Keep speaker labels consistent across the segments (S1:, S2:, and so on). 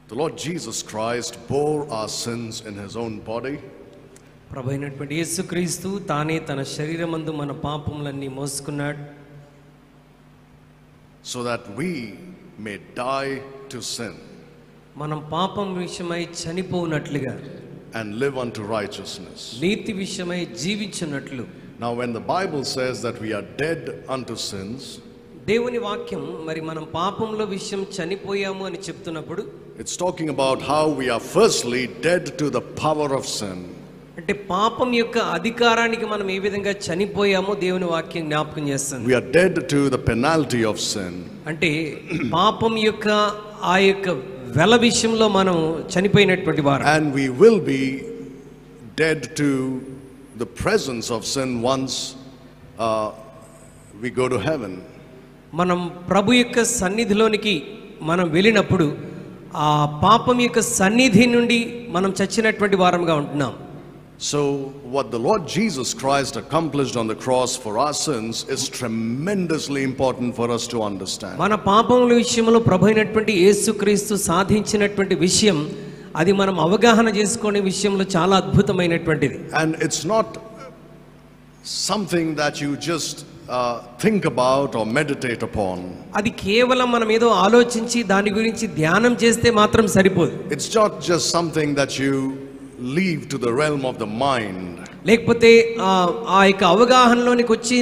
S1: The Lord Jesus Christ bore our sins in his own body.
S2: ప్రభువైనటువంటి యేసుక్రీస్తు తానే తన శరీరమందు మన పాపములన్నీ మోసుకున్నాడు.
S1: So that we may die to sin.
S2: మనం పాపం విషయమై చనిపోనట్లుగా.
S1: And live unto righteousness.
S2: నీతి విషయమై జీవించున్నట్లు.
S1: Now when the Bible says that we are dead unto sins,
S2: దేవుని వాక్యం మరి మనం పాపంలో విషయం చనిపోయాము అని చెప్తున్నప్పుడు
S1: it's talking about how we are firstly dead to the power of sin.
S2: అంటే పాపం యొక్క అధికారానికి మనం ఏ విధంగా చనిపోయామో దేవుని వాక్యం జ్ఞాపకం చేస్తుంది.
S1: We are dead to the penalty of sin.
S2: అంటే పాపం యొక్క ఆ యొక్క వెల విషయంలో మనం చనిపోయినటువంటి వారు.
S1: And we will be dead to the presence of sin once we go to heaven.
S2: మనం ప్రభు యొక్క సన్నిధిలోనికి మనం వెళ్ళినప్పుడు ఆ పాపం యొక్క సన్నిధి నుండి మనం చచ్చినటువంటి వారంగా ఉంటున్నాం.
S1: So what the Lord Jesus Christ accomplished on the cross for our sins is tremendously important for us to understand.
S2: మన పాపముల విషయంలో ప్రభు అయినటువంటి యేసుక్రీస్తు సాధించినటువంటి విషయం అది మనం అవగాహన చేసుకునే విషయంలో చాలా అద్భుతమైనటువంటిది.
S1: And it's not something that you just think about or meditate upon.
S2: అది కేవలం మనం ఏదో ఆలోచించి దాని గురించి ధ్యానం చేస్తే మాత్రం సరిపోదు.
S1: It's not just something that you leave to the realm of the mind.
S2: లేకపోతే ఆ యొక్క అవగాహనలోనికి వచ్చి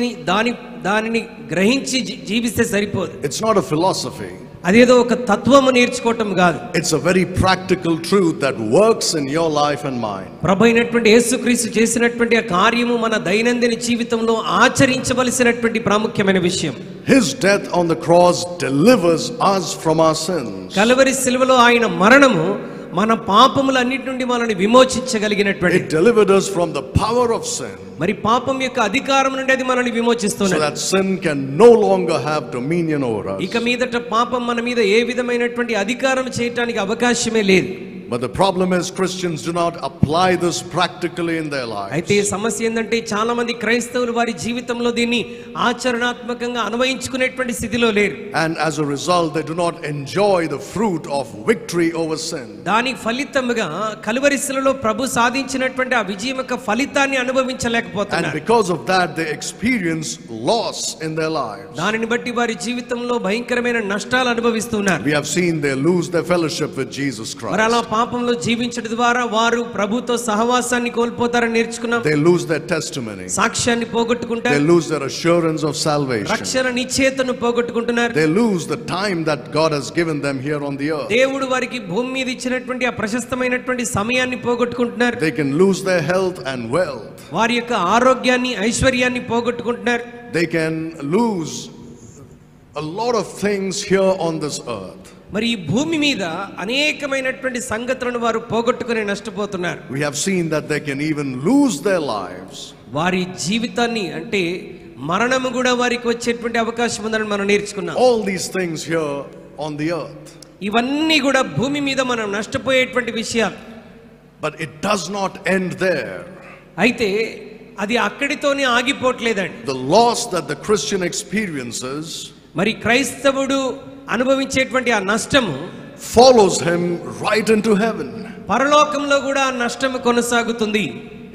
S2: దానిని గ్రహించి జీవిస్తే సరిపోదు.
S1: It's not a philosophy.
S2: అదేదో ఒక తత్వము నేర్చుకోవటం కాదు.
S1: It's a very practical truth that works in your life and mine.
S2: ప్రభు అయినటువంటి యేసుక్రీస్తు చేసినటువంటి ఆ కార్యము మన దైనందిన జీవితంలో ఆచరించవలసినటువంటి ప్రాముఖ్యమైన విషయం.
S1: His death on the cross delivers us from our sins.
S2: Calvary శిలువలో ఆయన మరణము మన పాపములన్నిటి నుండి మనల్ని విమోచించగలిగినటువంటి.
S1: It delivered us from the power of sin.
S2: మరి పాపం యొక్క అధికారం నుండి అది మనల్ని విమోచిస్తుంది.
S1: So that sin can no longer have dominion over us.
S2: ఇక మీదట పాపం మన మీద ఏ విధమైనటువంటి అధికారం చేయడానికి అవకాశమే లేదు.
S1: But the problem is Christians do not apply this practically in their lives.
S2: అయితే సమస్య ఏంటంటే చాలా మంది క్రైస్తవులు వారి జీవితంలో దీన్ని ఆచరణాత్మకంగా అన్వయించుకునేటువంటి స్థితిలో లేరు.
S1: And as a result they do not enjoy the fruit of victory over sin.
S2: దానికి ఫలితముగా కల్వరి శిలువలో ప్రభు సాధించినటువంటి ఆ విజయం యొక్క ఫలితాన్ని అనుభవించలేకపోతున్నారు.
S1: And because of that they experience loss in their lives.
S2: దానిని బట్టి వారి జీవితంలో భయంకరమైన నష్టాలు అనుభవిస్తున్నారు.
S1: We have seen they lose their fellowship with Jesus Christ.
S2: మరి అలా పాపంలో జీవించడం ద్వారా వారు ప్రభుతో సహవాసాన్ని కోల్పోతారని నేర్చుకున్నాం.
S1: They lose their testimony.
S2: సాక్ష్యాన్ని పోగొట్టుకుంటారు.
S1: They lose their assurance of salvation.
S2: రక్షణ నిశ్చయతను పోగొట్టుకుంటున్నారు.
S1: They lose the time that God has given them here on the earth.
S2: దేవుడు వారికి భూమి మీద ఇచ్చినటువంటి ఆ ప్రశస్తమైనటువంటి సమయాన్ని పోగొట్టుకుంటున్నారు.
S1: They can lose their health and wealth.
S2: వారి యొక్క ఆరోగ్యాన్ని ఐశ్వర్యాన్ని పోగొట్టుకుంటున్నారు.
S1: They can lose a lot of things here on this earth.
S2: మరి ఈ భూమి మీద అనేకమైనటువంటి సంగతులను వారు పోగొట్టుకుని నష్టపోతున్నారు.
S1: We have seen that they can even lose their lives.
S2: వారి జీవితాన్ని అంటే మరణము కూడా వారికి వచ్చేటువంటి అవకాశం ఉందని మనం నేర్చుకున్నాం.
S1: All these things here on the earth.
S2: ఇవన్నీ కూడా భూమి మీద మనం నష్టపోయేటువంటి విషయాలు.
S1: But it does not end there.
S2: అయితే అది అక్కడితోనే ఆగిపోవట్లేదండి.
S1: The loss that the Christian experiences
S2: మరి క్రైస్తవుడు అనుభవించేటువంటి ఆ నష్టము
S1: follows him right into heaven.
S2: పరలోకంలో కూడా ఆ నష్టము కొనసాగుతుంది.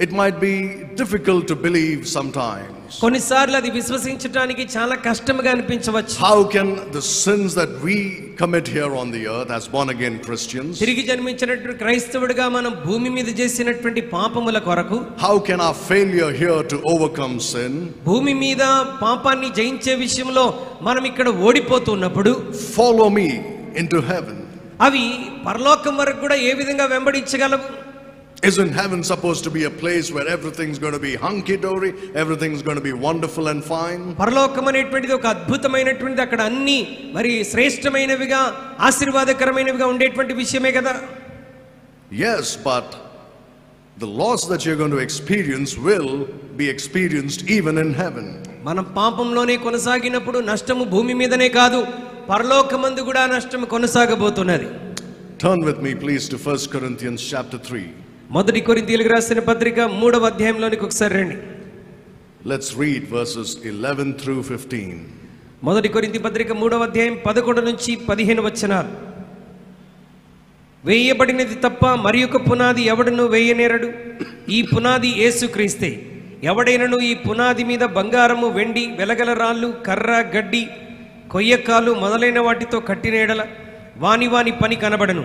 S1: It might be difficult to believe sometimes.
S2: కొన్నిసార్లు అది విశ్వసించడానికి చాలా కష్టంగా అనిపించవచ్చు.
S1: How can the sins that we commit here on the earth as born again Christians,
S2: తిరిగి జన్మించినటువంటి క్రైస్తవుడిగా మనం భూమి మీద చేసినటువంటి పాపముల కొరకు,
S1: how can our failure here to overcome sin
S2: భూమి మీద పాపాన్ని జయించే విషయంలో మనం ఇక్కడ ఓడిపోతున్నప్పుడు
S1: follow me into heaven?
S2: అవి పరలోకం వరకు కూడా ఏ విధంగా వెంబడించగలవు?
S1: Isn't heaven supposed to be a place where everything's going to be hunky-dory, everything's going to be wonderful and fine?
S2: పరలోకం అనేటువంటిది ఒక అద్భుతమైనటువంటిది, అక్కడ అన్ని మరి శ్రేష్టమైనవిగా ఆశీర్వాదకరమైనవిగా ఉండేటువంటి విషయమే కదా.
S1: Yes, but the loss that you're going to experience will be experienced even in heaven.
S2: మనం పాపంలోనే కొనసాగినప్పుడు నష్టము భూమి మీదనే కాదు, పరలోకమందు కూడా నష్టము కొనసాగబోతున్నది.
S1: Turn with me please to 1 Corinthians chapter 3.
S2: మొదటి కొరింథీయులకు రాసిన పత్రిక 3వ అధ్యాయంలోనికి ఒకసారి రండి.
S1: Let's read verses 11 through 15.
S2: మొదటి కొరింథీ పత్రిక 3వ అధ్యాయం 11 నుంచి 15 వచనాలు. వేయబడినది తప్ప మరి ఒక పునాది ఎవడును వేయనేరడు. ఈ పునాది యేసుక్రీస్తే. ఎవడైనను ఈ పునాది మీద బంగారము, వెండి, వెలగల రాళ్ళు, కర్ర, గడ్డి, కొయ్యకాలు మొదలైన వాటితో కట్టిన ఎడల వాని వాని పని కనబడను.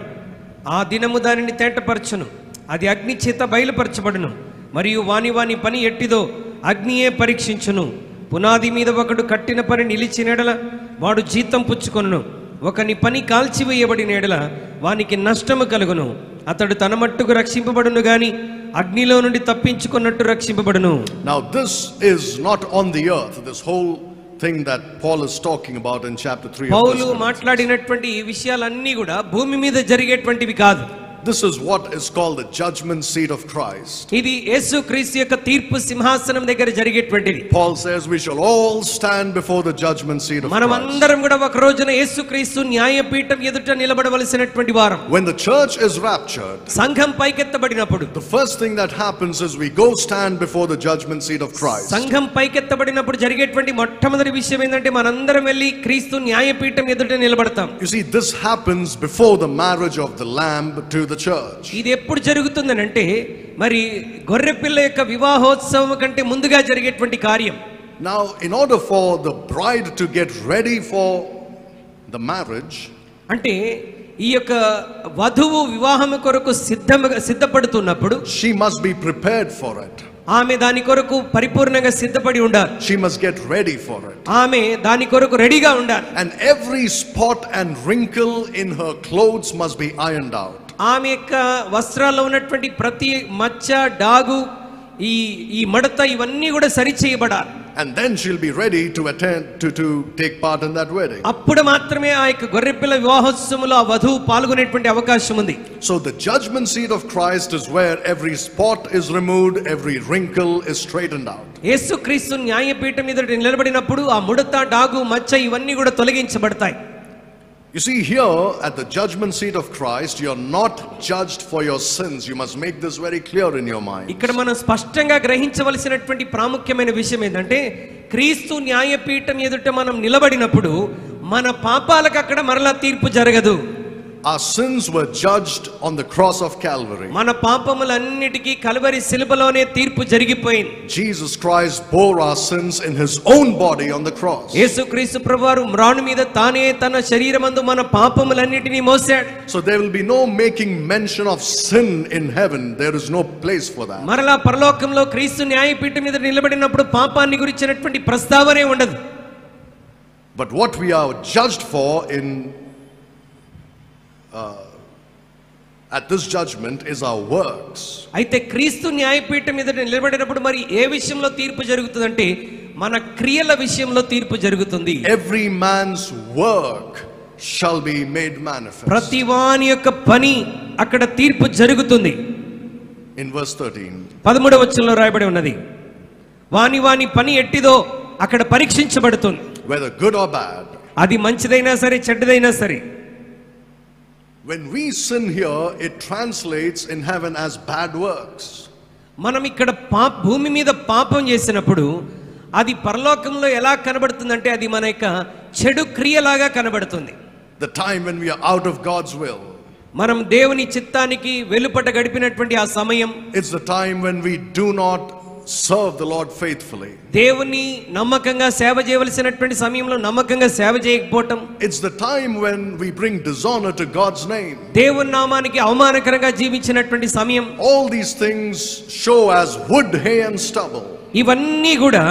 S2: ఆ దినము దానిని తేటపరచును, అది అగ్ని చేత బయలుపరచబడును. మరియు వాని వాని పని ఎట్టిదో అగ్నియే పరీక్షించును. పునాది మీద ఒకడు కట్టిన పని నిలిచిన ఎడల వాడు జీతం పుచ్చుకొనును. ఒకని పని కాల్చివేయబడిన ఎడల వానికి నష్టము కలుగును. అతడు తన మట్టుకు రక్షింపబడును గాని అగ్నిలో నుండి తప్పించుకున్నట్టు రక్షింపబడును.
S1: Now this is not on the earth, this whole thing that Paul is talking about in chapter 3 of
S2: పౌలు మాట్లాడినటువంటి ఈ విషయాలన్నీ కూడా భూమి మీద జరిగేటువంటివి కాదు.
S1: This is what is called the judgment seat of Christ.
S2: ఇది యేసుక్రీస్తు యొక్క తీర్పు సింహాసనం దగ్గర జరిగేటువంటిది.
S1: Paul says we shall all stand before the judgment seat of Christ.
S2: మనమందరం కూడా ఒక రోజున యేసుక్రీస్తు న్యాయపీఠం ఎదుట నిలబడవలసినటువంటి వారం.
S1: When the church is raptured,
S2: సంఘం పైకెత్తబడినప్పుడు
S1: the first thing that happens is we go stand before the judgment seat of Christ.
S2: సంఘం పైకెత్తబడినప్పుడు జరిగేటువంటి మొట్టమొదటి విషయం ఏంటంటే మనందరం వెళ్ళి క్రీస్తు న్యాయపీఠం ఎదుట నిలబడతాం.
S1: You see, this happens before the marriage of the lamb to the church.
S2: ఇది ఎప్పుడు జరుగుతుందనంటే మరి గొర్రెపిల్ల యొక్క వివాహోత్సవం కంటే ముందుగా జరిగేటువంటి కార్యం.
S1: Now, in order for the bride to get ready for the marriage,
S2: అంటే ఈ యొక్క వధువు వివాహం కొరకు సిద్ధపడుతున్నప్పుడు
S1: she must be prepared for it.
S2: ఆమె దాని కొరకు పరిపూర్ణంగా సిద్ధపడి ఉండాలి.
S1: She must get ready for it.
S2: ఆమె దాని కొరకు రెడీగా ఉండాలి.
S1: And every spot and wrinkle in her clothes must be ironed out.
S2: ఆమె యొక్క వస్త్రాల్లో ఉన్నటువంటి ప్రతి మచ్చ, డాగు, ఈ మడత ఇవన్నీ కూడా సరిచేయబడాలి.
S1: And then she'll be ready to attend to take part in that wedding.
S2: అప్పుడు మాత్రమే ఆ యొక్క గొర్రెపిల్ల వివాహోత్సవంలో ఆ వధువు పాల్గొనేటువంటి అవకాశం ఉంది.
S1: So the judgment seat of Christ is where every spot is removed, every wrinkle is straightened out.
S2: యేసుక్రీస్తు న్యాయపీఠం మీద నిలబడినప్పుడు ఆ ముడత, డాగు, మచ్చ ఇవన్నీ కూడా తొలగించబడతాయి.
S1: You see, here at the judgment seat of Christ, you're not judged for your sins. You must make this very clear in your mind.
S2: ఇక్కడ మనం స్పష్టంగా గ్రహించవలసినటువంటి ప్రాముఖ్యమైన విషయం ఏంటంటే క్రీస్తు న్యాయపీఠం ఎదుట మనం నిలబడినప్పుడు మన పాపాలకు అక్కడ మరలా తీర్పు జరగదు.
S1: Our sins were judged on the cross of Calvary.
S2: మన పాపములన్నిటికీ కల్వరి శిలువలోనే తీర్పు జరిగిపోయింది.
S1: Jesus Christ bore our sins in his own body on the cross.
S2: యేసుక్రీస్తు ప్రభువారు మ్రాను మీద తానే తన శరీరమందు మన పాపములన్నిటిని మోసాడు.
S1: So there will be no making mention of sin in heaven. There is no place for that.
S2: మరలా పరలోకంలో క్రీస్తు న్యాయపీఠం మీద నిలబడినప్పుడు పాపాన్ని గురించినటువంటి ప్రస్తావనే ఉండదు.
S1: But what we are judged for at this judgment is our works.
S2: అయితే క్రీస్తు న్యాయపీఠం మీద నిలబడినప్పుడు మరి ఏ విషయంలో తీర్పు జరుగుతుందంటే మన క్రియల విషయంలో తీర్పు జరుగుతుంది.
S1: Every man's work shall be made manifest.
S2: ప్రతి వాని యొక్క పని అక్కడ తీర్పు జరుగుతుంది.
S1: In verse 13,
S2: 13వ వచనంలో రాయబడి ఉన్నది, వాని వాని పని ఎట్టిదో అక్కడ పరీక్షించబడుతుంది.
S1: whether good or bad.
S2: అది మంచిదైనా సరే చెడ్డదైనా సరే.
S1: When we sin here, it translates in heaven as bad works.
S2: మనం ఇక్కడ భూమి మీద పాపం చేసినప్పుడు అది పరలోకంలో ఎలా కనబడుతుందంటే అది మన యొక్క చెడు క్రియలాగా కనబడుతుంది.
S1: The time when we are out of God's will.
S2: మనం దేవుని చిత్తానికి వెలుపట గడిపినటువంటి ఆ సమయం.
S1: It's the time when we do not serve the Lord faithfully.
S2: దేవుని నమ్మకంగా సేవ చేయవలసినటువంటి సమయంలో నమ్మకంగా సేవ చేయకపోవటం.
S1: It's the time when we bring dishonor to God's name.
S2: దేవుని నామానికి అవమానకరంగా జీవించినటువంటి సమయం.
S1: All these things show as wood, hay and stubble.
S2: ఇవన్నీ కూడా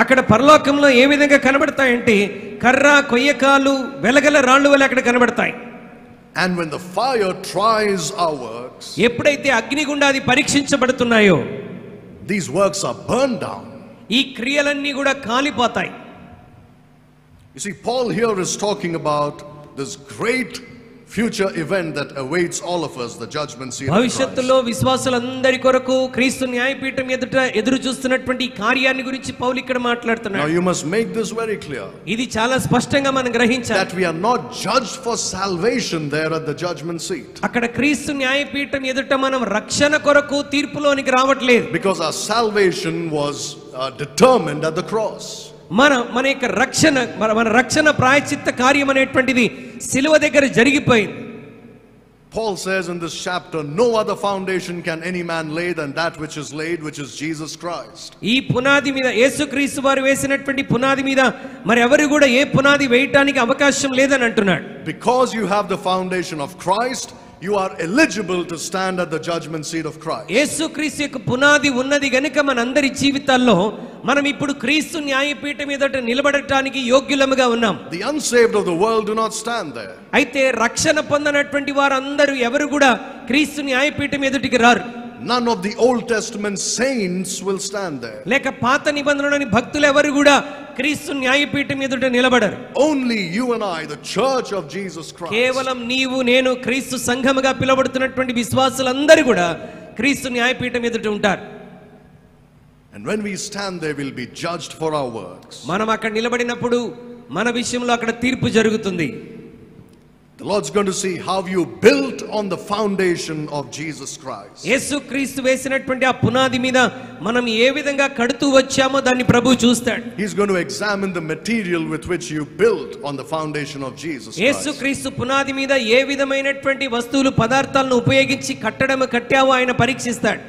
S2: అక్కడ పరలోకంలో ఏ విధంగా కనబడతాయంటే కర్ర, కొయ్యకాలు, వెలగల రాళ్ళు వల్ల అక్కడ కనబడతాయి.
S1: And when the fire tries our works,
S2: ఎప్పుడైతే అగ్నిగుండా అది పరీక్షించబడుతున్నాయో
S1: these works are burned down.
S2: ఈ క్రియలన్నీ కూడా కాలిపోతాయి.
S1: You see, Paul here is talking about this great future event that awaits all of us, the judgment seat of Christ.
S2: భవిష్యత్తులో విశ్వాసులందరి కొరకు క్రీస్తు న్యాయపీఠం ఎదురు చూస్తున్నటువంటి కార్యాన్ని గురించి పౌలు ఇక్కడ మాట్లాడుతున్నాడు.
S1: Now you must make this very clear.
S2: ఇది చాలా స్పష్టంగా మనం గ్రహించాలి.
S1: That we are not judged for salvation there at the judgment seat.
S2: అక్కడ క్రీస్తు న్యాయపీఠం ఎదుట మనం రక్షణ కొరకు తీర్పులోనికి రావట్లేదు.
S1: Because our salvation was determined at the cross.
S2: మన యొక్క రక్షణ ప్రాయశ్చిత్త కార్యం అనేటువంటిది సిలువ దగ్గర జరిగిపోయింది.
S1: Paul says in this chapter, no other foundation can any man lay than that which is laid, which is Jesus Christ.
S2: ఈ పునాది మీద యేసుక్రీస్తు వారు వేసినటువంటి పునాది మీద మరి ఎవరు కూడా ఏ పునాది వేయడానికి అవకాశం లేదని అంటున్నాడు.
S1: Because you have the foundation of Christ, you are eligible to stand at the judgment seat of Christ.
S2: యేసుక్రీస్తు యొక్క పునాది ఉన్నది గనుక మనందరి జీవితాల్లో మనం ఇప్పుడు క్రీస్తు న్యాయపీఠం ఎదుట నిలబడటానికి యోగ్యులముగా ఉన్నాం.
S1: The unsaved of the world do not stand there.
S2: అయితే రక్షణ పొందనటువంటి వారందరూ ఎవరు కూడా క్రీస్తు న్యాయపీఠం ఎదుటికి రారు.
S1: None of the Old Testament saints will stand there.
S2: లేక పాత నిబంధనలోని భక్తులు ఎవరు కూడా క్రీస్తు న్యాయపీఠం ఎదుట నిలబడరు.
S1: Only you and I, the church of Jesus Christ.
S2: కేవలం నీవు నేను క్రీస్తు సంఘముగా పిలువబడుతున్నటువంటి విశ్వాసులందరూ కూడా క్రీస్తు న్యాయపీఠం ఎదుట ఉంటారు.
S1: And when we stand there, we'll be judged for our works.
S2: మనం అక్కడ నిలబడినప్పుడు మన విషయంలో అక్కడ తీర్పు జరుగుతుంది.
S1: The Lord's going to see how you built on the foundation of Jesus Christ.
S2: యేసుక్రీస్తు వేసినటువంటి ఆ పునాది మీద మనం ఏ విధంగా కడుతూ వచ్చామో దాన్ని ప్రభువు చూస్తాడు.
S1: He's going to examine the material with which you built on the foundation of Jesus Christ.
S2: యేసుక్రీస్తు పునాది మీద ఏ విధమైనటువంటి వస్తువులు పదార్థాలను ఉపయోగించి కట్టావో ఆయన పరీక్షిస్తాడు.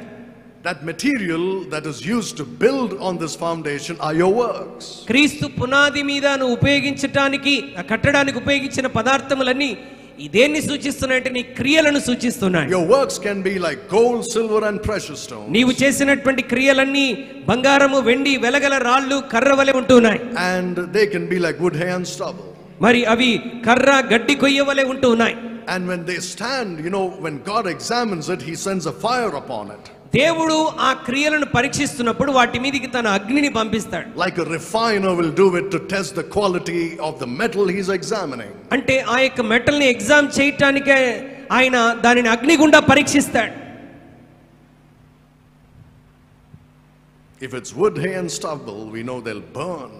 S1: That material that is used to build on this foundation are your works.
S2: క్రీస్తు పునాది మీద నువ్వు ఉపయోగించడానికి కట్టడానికి ఉపయోగించిన పదార్థములన్నీ దేన్ని సూచిస్తున్నాయంటే నీ క్రియలను సూచిస్తున్నాయి.
S1: Your works can be like gold, silver and precious stones.
S2: నీవు చేసినటువంటి క్రియలన్నీ బంగారము, వెండి, వెలగల రాళ్ళు, కర్ర వలె ఉంటున్నాయి.
S1: And they can be like wood, hay and stubble.
S2: మరి అవి కర్ర, గడ్డి, కొయ్య వలె ఉంటున్నాయి.
S1: And when they stand, when God examines it, he sends a fire upon it.
S2: దేవుడు ఆ క్రియలను పరీక్షిస్తున్నప్పుడు వాటి మీదకి తన అగ్నిని పంపిస్తాడు.
S1: Like a refiner will do it to test the quality of the metal he's examining.
S2: అంటే ఆ యొక్క మెటల్ ని ఎగ్జామ్ చేయటానికే ఆయన దానిని అగ్ని గుండా పరీక్షిస్తాడు.
S1: If it's wood, hay and stubble, we know they'll burn.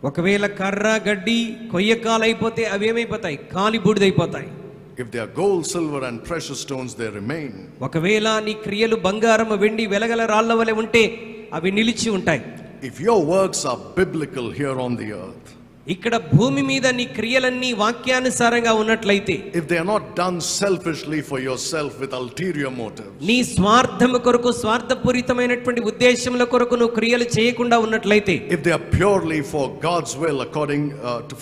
S2: ఒకవేళ కర్ర, గడ్డి, కొయ్య కాలైపోతే అవి ఏమైపోతాయి? కాలి బూడిదైపోతాయి.
S1: If they are gold, silver and precious stones, they remain.
S2: ఒకవేళ నీ క్రియలు బంగారము, వెండి, వెలగల రాళ్ళ వలె ఉంటే అవి నిలిచి ఉంటాయి.
S1: If your works are biblical here on the earth,
S2: ఇక్కడ భూమి మీద నీ క్రియలన్నీ వాక్యానుసారంగా ఉన్నట్లయితే,
S1: if they are not done selfishly for yourself with ulterior motives,
S2: నీ స్వార్థము కొరకు, స్వార్థపూరితమైనటువంటి ఉద్దేశముల కొరకు నువ్వు క్రియలు చేయకుండా ఉన్నట్లయితే,
S1: if they are purely for God's will,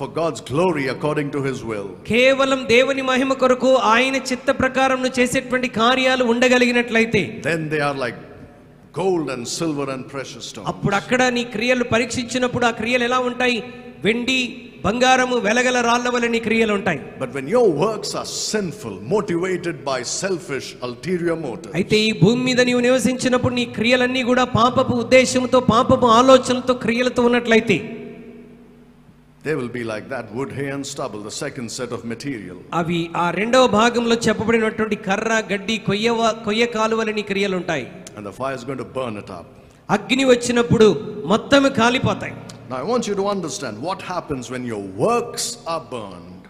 S1: for God's glory according to his will,
S2: కేవలం దేవుని మహిమ కొరకు ఆయన చిత్త ప్రకారం నువ్వు చేసేటువంటి కార్యాలు ఉండగలిగినట్లయితే,
S1: then they are like gold and silver and precious stones.
S2: అప్పుడు అక్కడ నీ క్రియలు పరీక్షించినప్పుడు ఆ క్రియలు ఎలా ఉంటాయి? వెండి, బంగారము, వెలగల రాళ్ళ వలె నీ క్రియలు ఉంటాయి.
S1: But when your works are sinful, motivated by selfish ulterior motives,
S2: అయితే ఈ భూమి మీద నీవు నివసించినప్పుడు నీ క్రియలన్నీ కూడా పాపపు ఉద్దేశంతో, పాపపు ఆలోచనలతో, క్రియలతో ఉన్నట్లయితే,
S1: they will be like that wood, hay and stubble, the second set of material.
S2: అవి ఆ రెండవ భాగంలో చెప్పబడినటువంటి కర్ర, గడ్డి, కొయ్య కాలువల నీ క్రియలు ఉంటాయి.
S1: And the fire is going to burn it up.
S2: అగ్ని వచ్చినప్పుడు మొత్తం కాలిపోతాయి.
S1: Now I want you to understand what happens when your works are burned.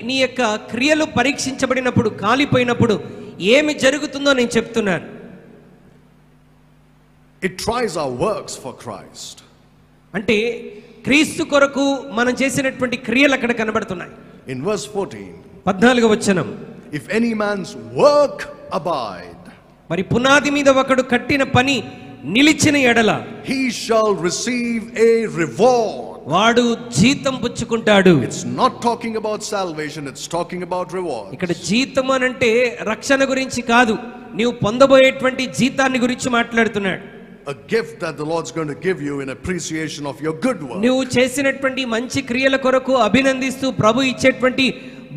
S2: నీ యొక్క క్రియలు పరీక్షించబడినప్పుడు, కాలిపోయినప్పుడు ఏమి జరుగుతుందో నేను చెప్తున్నాను.
S1: It tries our works for Christ.
S2: అంటే క్రీస్తు కొరకు మనం చేసినటువంటి క్రియలు అక్కడ కనబడుతున్నాయి.
S1: In verse 14,
S2: 14వ వచనం,
S1: if any man's work abide,
S2: మరి పునాది మీద ఒకడు కట్టిన పని నిలిచిన ఎడల,
S1: he shall receive a reward.
S2: వాడు జీతం పుచ్చుకుంటాడు.
S1: It's not talking about salvation, it's talking about reward.
S2: ఇక్కడ జీతం అనంటే రక్షణ గురించి కాదు, నీవు పొందబోయేటువంటి జీతాన్ని గురించి మాట్లాడుతున్నాడు.
S1: A gift that the Lord's going to give you in appreciation of your good work.
S2: నువ్వు చేసినటువంటి మంచి క్రియల కొరకు అభినందిస్తూ ప్రభు ఇచ్చేటువంటి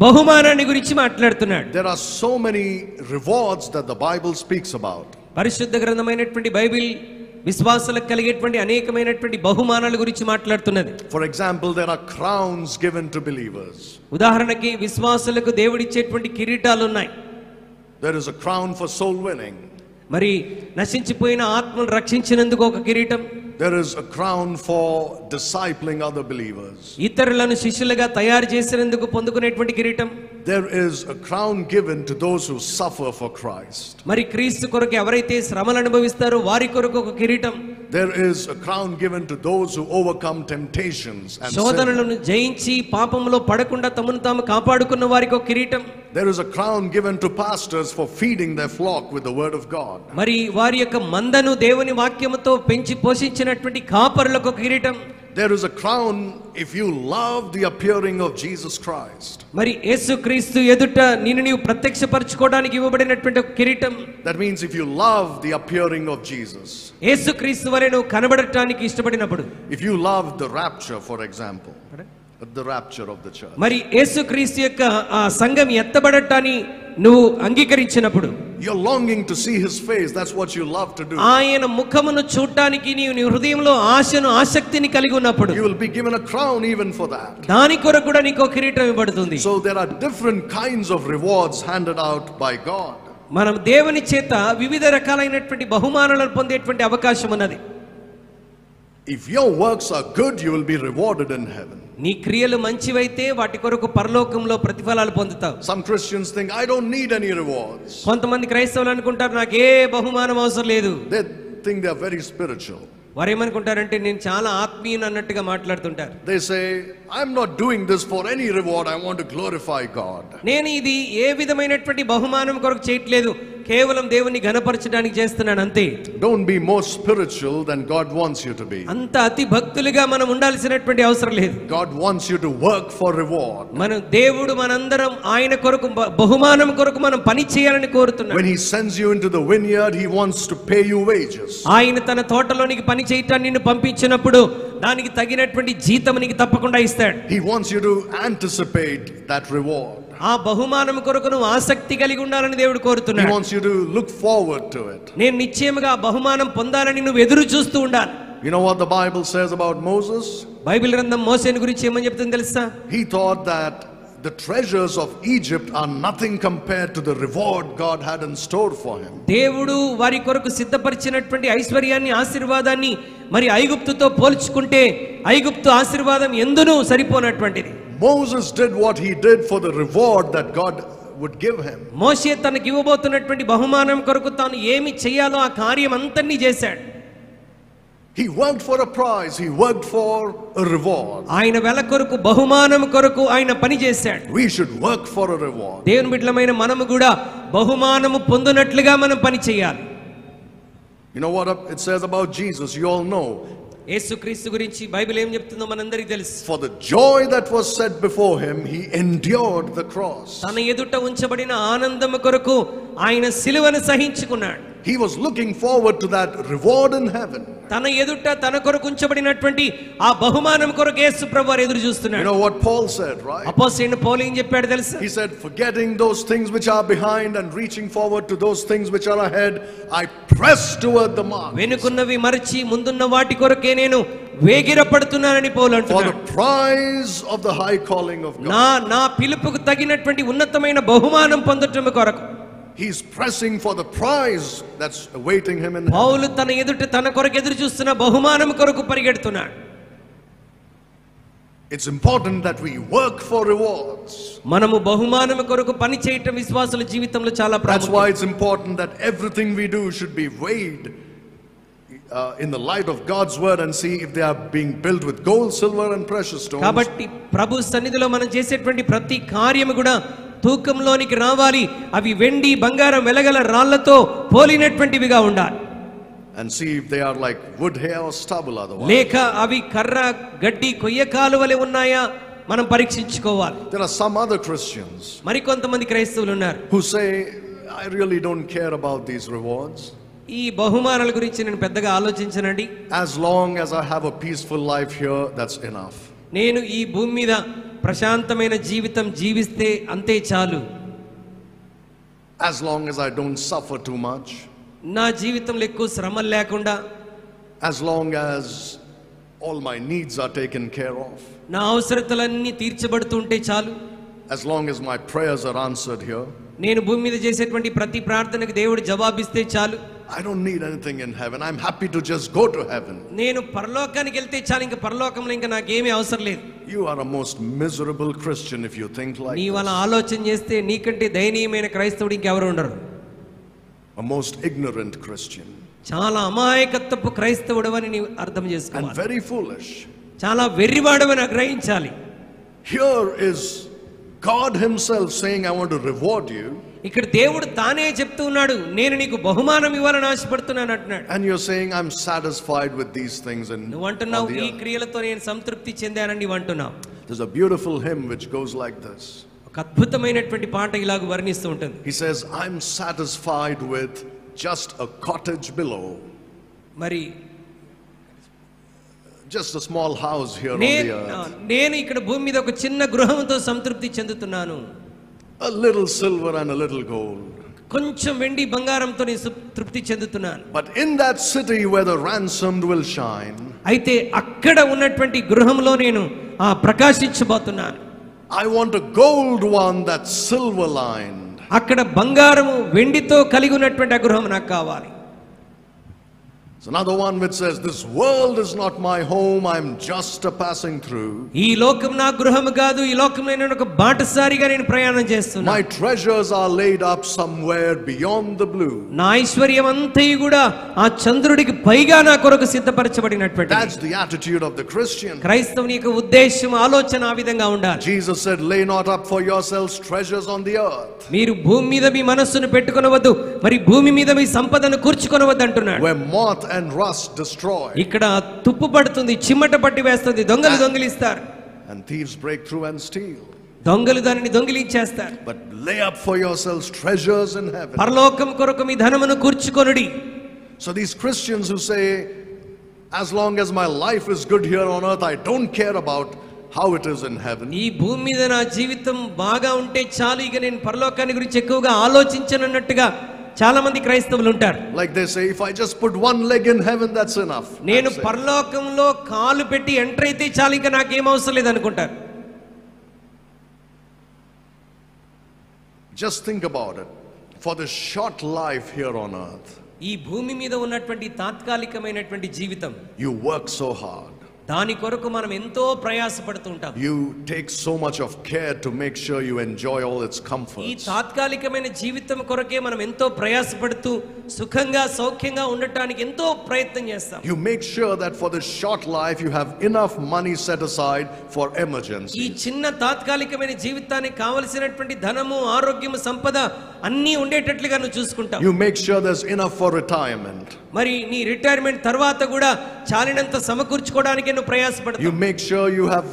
S2: బహుమానాన్ని గురించి మాట్లాడుతున్నాడు.
S1: There are so many rewards that the Bible speaks about.
S2: పరిశుద్ధ గ్రంథమైనటువంటి బైబిల్ విశ్వాసులకు కలిగేటువంటి అనేకమైనటువంటి బహుమానాల గురించి మాట్లాడుతున్నది.
S1: For example, there are crowns given to believers.
S2: ఉదాహరణకి విశ్వాసులకు దేవుడిచ్చేటువంటి కిరీటాలు ఉన్నాయి.
S1: There is a crown for soul winning.
S2: మరి నశించిపోయిన ఆత్మను రక్షించినందుకు ఒక కిరీటం.
S1: There is a crown for discipling other believers.
S2: ఇతరులను శిష్యులుగా తయారు చేసినందుకు పొందుకునేటువంటి కిరీటం.
S1: There is a crown given to those who suffer for Christ.
S2: మరి క్రీస్తు కొరకు ఎవరైతే శ్రమలు అనుభవిస్తారో వారి కొరకు ఒక కిరీటం.
S1: there is a crown given to those who overcome temptations and sin.
S2: శోధనలను జయించి పాపములో పడకుండా తమను తాము కాపాడుకున్న వారికి ఒక కిరీటం.
S1: There is a crown given to pastors for feeding their flock with the word of God.
S2: మరి వారి యొక్క మందను దేవుని వాక్యముతో పెంచి పోషించినటువంటి కాపరులకు ఒక కిరీటం.
S1: There is a crown if you love the appearing of Jesus Christ.
S2: మరి యేసుక్రీస్తు ఎదుట నిన్ను నీవు ప్రత్యక్షపరచుకోవడానికి ఇవ్వబడినటువంటి ఒక కిరీటం.
S1: That means if you love the appearing of Jesus.
S2: యేసుక్రీస్తు వలె నువ్వు కనబడటానికి ఇష్టపడినప్పుడు.
S1: If you love the rapture, for example, the rapture of the church.
S2: మరి యేసుక్రీస్తు యొక్క ఆ సంఘం ఎత్తబడటాన్ని నువ్వు అంగీకరించినప్పుడు,
S1: you're longing to see his face. That's what you love to do.
S2: ఆయన ముఖమును చూడటానికి నీవు నీ హృదయంలో ఆశను ఆసక్తిని కలిగి ఉన్నప్పుడు,
S1: you will be given a crown even for that.
S2: దాని కొరకు కూడా నీకు కిరీటం ఇవ్వబడుతుంది.
S1: So there are different kinds of rewards handed out by God.
S2: మనం దేవుని చేత వివిధ రకాలైనటువంటి బహుమానాలను పొందేటువంటి అవకాశం ఉన్నది.
S1: If your works are good, you will be rewarded in heaven.
S2: నీ క్రియలు మంచివైతే వాటి కొరకు పరలోకంలో ప్రతిఫలాలు పొందుతావు.
S1: Some Christians think, I don't need any rewards.
S2: కొంతమంది క్రైస్తవులు అనుకుంటారు, నాకు ఏ బహుమానం అవసరం లేదు.
S1: They think they are very spiritual.
S2: వారు ఏమనుకుంటారంటే నేను చాలా ఆత్మీయుని అన్నట్టుగా మాట్లాడుతుంటారు.
S1: They say, I'm not doing this for any reward. I want to glorify God.
S2: నేను ఇది ఏ విధమైనటువంటి బహుమానం కొరకు చేయట్లేదు, కేవలం దేవుని ఘనపరచడానికి చేస్తున్నాను అంతే.
S1: Don't be more spiritual than God wants you to be.
S2: అంత అతి భక్తులుగా మనం ఉండాల్సినటువంటి అవసరం లేదు.
S1: God wants you to work for reward.
S2: మన దేవుడు మనందరం ఆయన కొరకు బహుమానం కొరకు మనం పని చేయాలని కోరుతున్నాడు.
S1: When he sends you into the vineyard, he wants to pay you wages.
S2: ఆయన తన తోటలోనికి పని చేయటాన్ని నిన్ను పంపించినప్పుడు దానికి తగినటువంటి జీతం నీకు తప్పకుండా ఇస్తాడు.
S1: He wants you to anticipate that reward.
S2: ఆ బహుమానం కొరకు నువ్వు ఆసక్తి కలిగి ఉండాలని దేవుడు కోరుతున్నాడు.
S1: He wants you to look forward to it.
S2: నేను నిశ్చయముగా ఆ బహుమానం పొందాలని నువ్వు ఎదురు చూస్తూ ఉండాలి.
S1: You know what the Bible says about Moses?
S2: Bible గ్రంథం మోసేను గురించి ఏమని చెప్తుందో తెలుసా?
S1: He thought that the treasures of Egypt are nothing compared to the reward God had in store for him.
S2: దేవుడు వారి కొరకు సిద్ధపరిచినటువంటి ఐశ్వర్యాన్ని ఆశీర్వాదాన్ని మరి ఐగుప్తుతో పోల్చుకుంటే ఐగుప్తు ఆశీర్వాదం ఎందును సరిపోనటువంటిది.
S1: Moses did what he did for the reward that God would give him.
S2: మోషే తనకి ఇవ్వబోతున్నటువంటి బహుమానం కొరకు తాను ఏమి చేయాలో ఆ కార్యం అంతని చేశాడు.
S1: He worked for a prize. He worked for a reward.
S2: ఆయన వెల కొరకు బహుమానం కొరకు ఆయన పని చేశాడు.
S1: We should work for a reward.
S2: దేవుని బిడ్డలమైన మనము కూడా బహుమానము పొందునట్లుగా మనం పని చేయాలి.
S1: You know what it says about Jesus? You all know.
S2: యేసుక్రీస్తు గురించి బైబిల్ ఏం చెప్తుందో మనందరికీ తెలుసు.
S1: For the joy that was set before him, he endured the cross.
S2: తన ఎదుట ఉంచబడిన ఆనందము కొరకు ఆయన సిలువను సహించుకున్నాడు.
S1: He was looking forward to that reward in heaven.
S2: తన ఎదుట తన కొరకు ఉంచబడినటువంటి ఆ బహుమానం కొరకు యేసు ప్రభువారు ఎదురు
S1: You
S2: చూస్తున్నాడు.
S1: know what Paul said, right?
S2: అపోస్తలుడైన పౌలు ఏం చెప్పాడు తెలుసా?
S1: He said, forgetting those things which are behind and reaching forward to those things which are ahead, I press toward the mark.
S2: వెనుకున్నవి మరచి ముందున్న వాటి కొరకే నేను వేగిరపడుతున్నానని పౌలు
S1: For
S2: అంటున్నాడు.
S1: the prize of the high calling of God.
S2: నా పిలుపుకు తగినటువంటి ఉన్నతమైన బహుమానం పొందటం కొరకు
S1: He's pressing for the prize that's awaiting him in heaven.
S2: పౌలు తన ఎదుట తన కొరకు ఎదురు చూస్తున్న బహుమానం కొరకు పరిగెడుతున్నాడు.
S1: It's important that we work for rewards.
S2: మనము బహుమానం కొరకు పని చేయటం విశ్వాసుల జీవితంలో చాలా
S1: That's
S2: ప్రాముఖ్యం.
S1: why it's important that everything we do should be weighed in the light of God's word and see if they are being built with gold, silver and precious stones.
S2: కాబట్టి ప్రభు సన్నిధిలో మనం చేసేటువంటి ప్రతి కార్యము కూడా తూకంలోనికి రావాలి. అవి వెండి బంగారం వెలగల రాళ్లతో పోలినటువంటివిగా ఉండాలి.
S1: And see if they are like wood, hair or stubble otherwise.
S2: లేక అవి కర్ర గడ్డి కొయ్యకాలు వలె ఉన్నాయా మనం పరీక్షించుకోవాలి.
S1: There are some other Christians
S2: మరికొంతమంది క్రైస్తవులు ఉన్నారు
S1: who say, I really don't care about these rewards.
S2: ఈ బహుమానాల గురించి నేను పెద్దగా ఆలోచించనండి.
S1: As long as I have a peaceful life here, that's enough.
S2: నేను ఈ భూమి మీద ప్రశాంతమైన జీవితం జీవిస్తే అంతే చాలు.
S1: As long as I don't suffer too much.
S2: నా జీవితంలో ఎక్కువ శ్రమలు లేకుండా,
S1: as long as all my needs are taken care of,
S2: నా అవసరతలన్నీ తీర్చబడుతుంటే చాలు.
S1: as long as my prayers are answered here,
S2: నేను భూమి మీద చేసేటువంటి ప్రతి ప్రార్థనకు దేవుడు జవాబిస్తే చాలు.
S1: I don't need anything in heaven. I'm happy to just go to heaven.
S2: నేను పరలోకానికి వెళ్తే చాలు, ఇంకా పరలోకంలో ఇంకా నాకేమీ అవసరం లేదు.
S1: You are a most miserable Christian if you think like
S2: నీ వల్ల
S1: this.
S2: ఆలోచన చేస్తే నీకంటే దయనీయమైన క్రైస్తవుడు ఇంకెవరు ఉండరు.
S1: A most ignorant Christian.
S2: చాలా అమాయకత్వపు క్రైస్తవుడవని నీవు అర్థం
S1: and
S2: చేసుకోవాలి.
S1: very foolish.
S2: చాలా వెర్రివాడవని గ్రహించాలి.
S1: Here is God himself saying, I want to reward you.
S2: ఇక్కడ దేవుడు తానే చెప్తూ ఉన్నాడు, నేను నీకు బహుమానం ఇవ్వాలని ఆశపడుతున్నాను అంటున్నాడు.
S1: And you're saying, I'm satisfied with these things. And
S2: నువ్వు అంటున్నావు ఈ క్రియలతో నేను సంతృప్తి చెందానని నీవు అంటున్నావు.
S1: there's a beautiful hymn which goes like this.
S2: ఒక అద్భుతమైనటువంటి పాట ఇలాగ వర్ణిస్తూ ఉంటుంది.
S1: He says, I'm satisfied with just a cottage below.
S2: మరి
S1: Just a small house here on the earth.
S2: నేను ఇక్కడ భూమి మీద ఒక చిన్న గృహంతో సంతృప్తి చెందుతున్నాను.
S1: A little silver and a little gold.
S2: కొంచెం వెండి బంగారంతో నేను తృప్తి చెందుతున్నాను.
S1: But in that city where the ransomed will shine,
S2: అయితే అక్కడ ఉన్నటువంటి గృహంలో నేను ప్రకాశించబోతున్నాను.
S1: I want a gold one that's silver lined.
S2: అక్కడ బంగారము వెండితో కలిగి ఉన్నటువంటి ఆ గృహం నాకు కావాలి.
S1: It's another one which says, this world is not my home, I'm just a passing through.
S2: ఈ లోకం నా గృహం కాదు, ఈ లోకంలో నేను ఒక బాటసారిగా నేను ప్రయాణం చేస్తున్నాను.
S1: My treasures are laid up somewhere beyond the blue.
S2: నా ఐశ్వర్యం అంతా కూడా ఆ చంద్రుడికి పైగా నా కొరకు సిద్ధపరచబడినటువంటి.
S1: That's the attitude of the Christian.
S2: క్రైస్తవుని యొక్క ఉద్దేశం ఆలోచన ఆ విధంగా ఉండాలి.
S1: Jesus said, lay not up for yourselves treasures on the earth.
S2: మీరు భూమి మీద మీ మనస్సును పెట్టుకొనవద్దు, మరి భూమి మీద మీ సంపదను కూర్చుకొనవద్దు అంటున్నాడు.
S1: Where moth and rust destroy.
S2: ఇక్కడ తుప్పు పడుతుంది, చిమ్మట పట్టి వేస్తుంది, దొంగలు దొంగిలిస్తారు.
S1: And thieves break through and steal.
S2: దొంగలు దానిని దొంగిలించేస్తారు.
S1: But lay up for yourselves treasures in heaven.
S2: పరలోకం కొరకు మీ ధనమును కూర్చుకొనుడి.
S1: So these Christians who say, as long as my life is good here on earth, I don't care about how it is in heaven.
S2: ఈ భూమి మీద నా జీవితం బాగా ఉంటే చాలు, ఇక నేను పరలోకాన్ని గురించి ఎక్కువగా ఆలోచించనన్నట్టుగా చాలా మంది క్రైస్తవులు ఉంటారు.
S1: Like they say, if I just put one leg in heaven, that's enough.
S2: నేను పరలోకంలో కాలు పెట్టి ఎంటర్ అయితే చాలు, ఇక నాకేం అవసరం లేదు అనుకుంటారు.
S1: Just think about it. For the short life here on earth,
S2: ఈ భూమి మీద ఉన్నటువంటి తాత్కాలికమైనటువంటి జీవితం,
S1: you work so hard.
S2: దాని కొరకు మనం ఎంతో ప్రయాసపడుతూ ఉంటాం.
S1: You take so much of care to make sure you enjoy all its
S2: ఈ
S1: comforts.
S2: తాత్కాలికమైన జీవితం కొరకే మనం ఎంతో ప్రయాసపడుతూ సుఖంగా సౌఖ్యంగా ఉండటానికి ఎంతో ప్రయత్నం చేస్తాం.
S1: You make sure that for this short life you have enough money set aside for
S2: ఈ
S1: emergencies.
S2: చిన్న తాత్కాలికమైన జీవితానికి కావలసినటువంటి ధనము, ఆరోగ్యము, సంపద అన్నీ ఉండేటట్లుగా నువ్వు చూసుకుంటావు.
S1: You make sure there's enough for retirement.
S2: మరి నీ రిటైర్మెంట్ తర్వాత కూడా చాలినంత సమకూర్చుకోవడానికి నువ్వు ప్రయాసపడతావు.
S1: You make sure you have,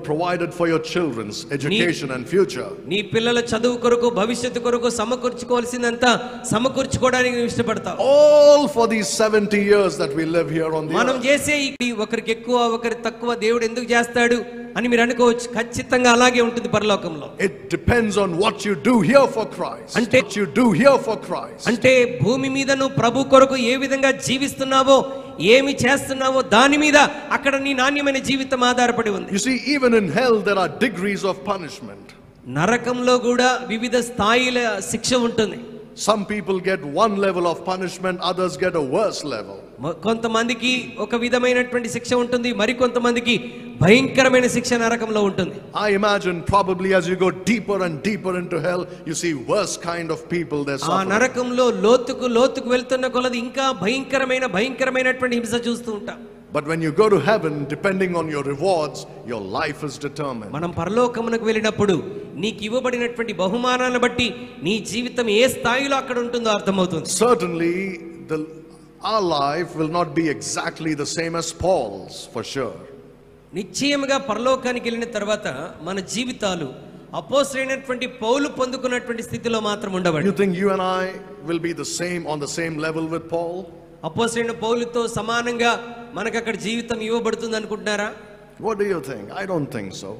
S1: provided for your children's education and future.
S2: నీ పిల్లల చదువు కొరకు, భవిష్యత్తు కొరకు సమకూర్చుకోవాల్సిందంతా సమకూర్చుకోవడానికి నువ్వు ఇష్టపడతావు.
S1: All for these 70 years that we live here on the
S2: మనం
S1: earth.
S2: చేసే ఒకరికి ఎక్కువ ఒకరికి తక్కువ దేవుడు ఎందుకు చేస్తాడు అని మీరు అనుకోవచ్చు. ఖచ్చితంగా అలాగే ఉంటుంది పరలోకంలో.
S1: It depends on what you do here for Christ. What you do here for Christ.
S2: అంటే భూమి మీద నువ్వు ప్రభు కొరకు ఏ విధంగా జీవిస్తున్నావో, ఏమి చేస్తున్నావో దాని మీద అక్కడ నీ నాణ్యమైన జీవితం ఆధారపడి ఉంది.
S1: You see, even in hell there are degrees of punishment.
S2: నరకంలో కూడా వివిధ స్థాయిల శిక్ష ఉంటుంది.
S1: Some people get one level of punishment, others get a worse level.
S2: కొంతమందికి ఒక విధమైనటువంటి శిక్ష ఉంటుంది, మరి కొంతమందికి భయంకరమైన శిక్ష నరకంలో ఉంటుంది.
S1: I imagine probably as you go deeper and deeper into hell, you see worse kind of people there
S2: ఆ
S1: suffering.
S2: నరకంలో లోతుకు వెళ్తున్న కొలది ఇంకా భయంకరమైనటువంటి హింస చూస్తూ ఉంటాం.
S1: But when you go to heaven, depending on your rewards, your life is determined.
S2: మనం పరలోకమునకు వెళ్ళినప్పుడు నీకు ఇవ్వబడినటువంటి బహుమానాలను బట్టి నీ జీవితం ఏ స్థాయిలో అక్కడ ఉంటుందో అర్థమవుతుంది.
S1: Certainly, our life will not be exactly the same as Paul's, for sure.
S2: నిశ్చయముగా పరలోకానికి వెళ్ళిన తర్వాత మన జీవితాలు అపోస్తలుడైనటువంటి పౌలు పొందుకున్నటువంటి స్థితిలో మాత్రం ఉండవు.
S1: You think you and I will be on the same level with Paul?
S2: అపోస్తలుడైన పౌలుతో సమానంగా మనకు అక్కడ జీవితం ఇవ్వబడుతుంది అనుకుంటున్నారా?
S1: What do you think? I don't think so.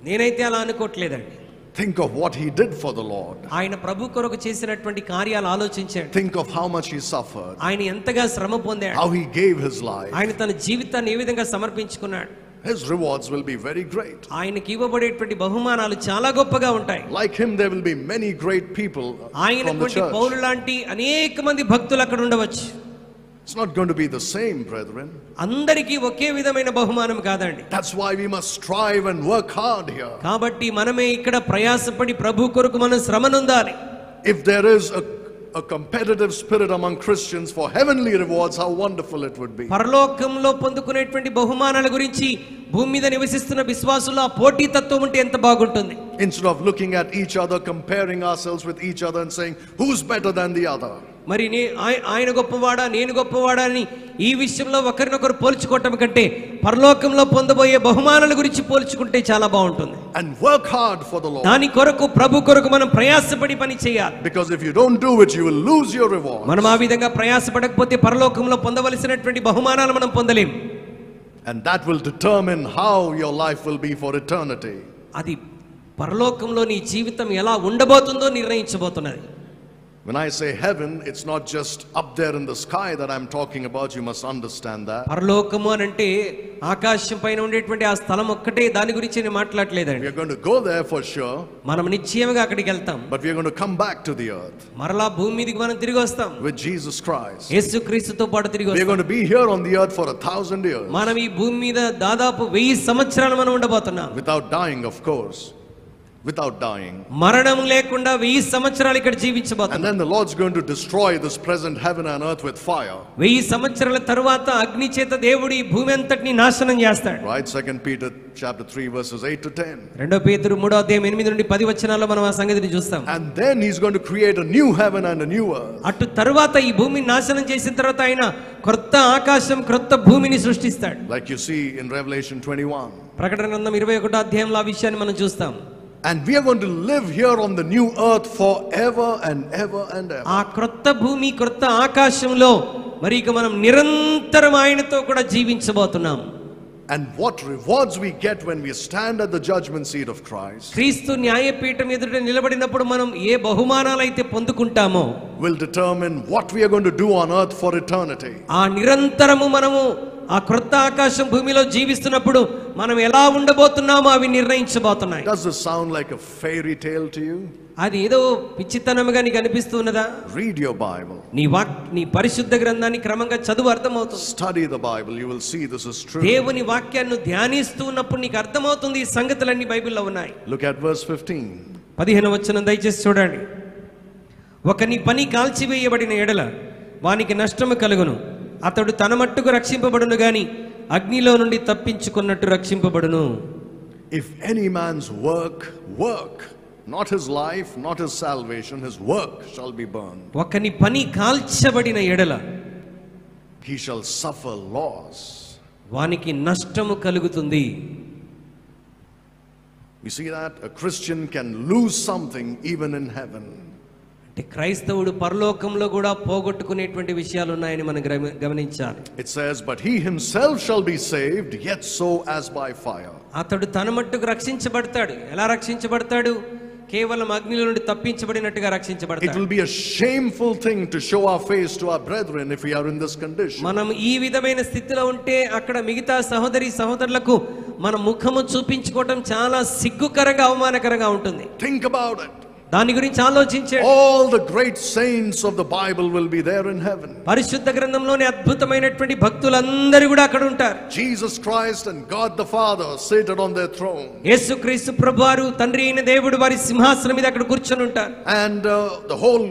S2: నేనైతే అలా అనుకోవట్లేదండి.
S1: Think of what he did for the Lord.
S2: ఆయన ప్రభు కొరకు చేసినటువంటి కార్యాలు ఆలోచించాడు.
S1: Think of how much he suffered.
S2: ఆయన ఎంతగా శ్రమ పొందాడు.
S1: How he gave his life.
S2: ఆయన తన జీవితాన్ని ఏ విధంగా సమర్పించుకున్నాడు.
S1: His rewards will be very great.
S2: ఆయనకి ఇవ్వబడేటువంటి బహుమానాలు చాలా గొప్పగా ఉంటాయి.
S1: Like him there will be many great people from the church.
S2: పౌలు లాంటి అనేక మంది భక్తులు అక్కడ ఉండవచ్చు.
S1: It's not going to be the same, brethren.
S2: అందరికీ ఒకే విధమైన బహుమానం కాదండి.
S1: That's why we must strive and work hard here.
S2: కాబట్టి మనమే ఇక్కడ ప్రయాసపడి ప్రభు కొరకు మనం శ్రమనుందాలి.
S1: If there is a competitive spirit among Christians for heavenly rewards, how wonderful it would be.
S2: పరలోకంలో పొందుకునేటువంటి బహుమానాల గురించి భూమి మీద నివసిస్తున్న విశ్వాసుల పోటీ తత్వం ఉంటే ఎంత బాగుంటుంది.
S1: Instead of looking at each other, comparing ourselves with each other and saying who's better than the other.
S2: మరి ఆయన గొప్పవాడా నేను గొప్పవాడా అని ఈ విషయంలో ఒకరినొకరు పోల్చుకోవటం కంటే పరలోకంలో పొందబోయే బహుమానాల గురించి పోల్చుకుంటే చాలా బాగుంటుంది.
S1: And work hard for the Lord.
S2: దాని కొరకు ప్రభు కొరకు మనం ప్రయాసపడి పని చేయాలి.
S1: Because if you don't do it, you will lose your reward.
S2: మనం ఆ విధంగా ప్రయాసపడకపోతే పరలోకంలో పొందవలసినటువంటి బహుమానాలు మనం పొందలేం.
S1: And that will determine how your life will be for eternity.
S2: అది పరలోకంలో నీ జీవితం ఎలా ఉండబోతుందో నిర్ణయించబోతున్నది.
S1: When I say heaven, it's not just up there in the sky that I'm talking about. You must understand that.
S2: పరలోకము అనంటే ఆకాశం పైన ఉండేటువంటి ఆ స్థలం ఒక్కటే, దాని గురించి నేను మాట్లాడలేదండి.
S1: We are going to go there for sure.
S2: మనం నిశ్చయంగా అక్కడికి వెళ్తాం.
S1: But we are going to come back to the earth.
S2: మరలా భూమి మీదకి మనం తిరిగి వస్తాం.
S1: With Jesus Christ.
S2: యేసుక్రీస్తుతో పాటు తిరిగి వస్తాం.
S1: We are going to be here on the earth for 1,000 years.
S2: మనం ఈ భూమి మీద దాదాపు 1000 సంవత్సరాలు మనం ఉండబోతున్నాం.
S1: Without dying, of course. Without dying.
S2: మరణం లేకుండా 1000 సంవత్సరాలు ఇక్కడ జీవించబోతున్నాం.
S1: And then the Lord's going to destroy this present heaven and earth with fire.
S2: 1000 సంవత్సరాల తరువాత అగ్ని చేత దేవుడు ఈ భూమి అంతటిని నాశనం చేస్తాడు.
S1: Right, 2 Peter chapter 3 verses 8 to 10.
S2: 2 పేతురు 3వ అధ్యాయం 8 నుండి 10 వచనాల్లో మనం ఆ సంగతిని చూస్తాం.
S1: And then he's going to create a new heaven and a new earth.
S2: అటు తరువాత ఈ భూమిని నాశనం చేసిన తర్వాత ఆయన కొత్త ఆకాశం కొత్త భూమిని సృష్టిస్తాడు.
S1: Like you see in Revelation 21.
S2: ప్రకటన గ్రంథం 21వ అధ్యాయంలో ఆ విషయాన్ని మనం చూస్తాం.
S1: And we are going to live here on the new earth forever and ever and ever.
S2: ఆ కొత్త భూమి కొత్త ఆకాశంలో మరి ఇక మనం నిరంతరం ఆయనతో కూడా జీవించబోతున్నాం.
S1: And what rewards we get when we stand at the judgment seat of Christ
S2: క్రీస్తు న్యాయపీఠం ఎదుట నిలబడినప్పుడు మనం ఏ బహుమానాలు అయితే పొందుకుంటామో
S1: will determine what we are going to do on earth for eternity.
S2: ఆ నిరంతరము మనము ఆ క్రొత్త ఆకాశం భూమిలో జీవిస్తున్నప్పుడు మనం ఎలా ఉండబోతున్నామో అవి నిర్ణయించబోతున్నాయి.
S1: Does this sound like a fairy tale to you?
S2: అది ఏదో పిచ్చితనంగా నీకు అనిపిస్తున్నదా?
S1: Read your Bible.
S2: నీ పరిశుద్ధ గ్రంథాన్ని క్రమంగా చదువు, అర్థమవుతుంది.
S1: Study the Bible, you will see this is true.
S2: దేవుని వాక్యాన్ని ధ్యానిస్తూ ఉన్నప్పుడు నీకు అర్థమవుతుంది ఈ సంగతులన్నీ బైబిల్లో ఉన్నాయి.
S1: Look at verse 15.
S2: 15వ వచనం దయచేసి చూడండి. ఒకని పని కాల్చివేయబడిన ఎడల వానికి నష్టము కలుగును, అతడు తన మట్టుకు రక్షింపబడును గాని అగ్నిలో నుండి తప్పించుకున్నట్టు రక్షింపబడును.
S1: If any man's work, not his life, not his salvation, his work shall be burned.
S2: ఒకని పని కాల్చబడిన ఎడల
S1: he shall suffer loss.
S2: వానికి నష్టము కలుగుతుంది.
S1: You see that a Christian can lose something even in heaven.
S2: అంటే క్రైస్తవుడు పరలోకంలో కూడా పోగొట్టుకునేటువంటి విషయాలు ఉన్నాయని మనం గమనించాలి.
S1: It says, but he himself shall be saved, yet so as by fire.
S2: అతడు తన మట్టుకు రక్షించబడతాడు. ఎలా రక్షించబడతాడు? కేవలం అగ్నిలో నుండి తప్పించబడినట్టుగా రక్షించబడతాడు.
S1: It will be a shameful thing to show our face to our brethren if we are in this condition.
S2: మనం ఈ విధమైన స్థితిలో ఉంటే అక్కడ మిగతా సహోదరులకు మన ముఖము చూపించుకోవడం చాలా సిగ్గుకరంగా అవమానకరంగా ఉంటుంది.
S1: Think about it.
S2: దాని గురించి ఆలోచించండి.
S1: All the great saints of the Bible will be there in heaven.
S2: పరిశుద్ధ గ్రంథంలోని అద్భుతమైనటువంటి భక్తులందరూ కూడా అక్కడ ఉంటారు.
S1: Jesus Christ and God the Father seated on their throne.
S2: యేసుక్రీస్తు ప్రభువారు తండ్రి అయిన దేవుడు వారి సింహాసనం మీద అక్కడ కూర్చొని ఉంటారు.
S1: And the whole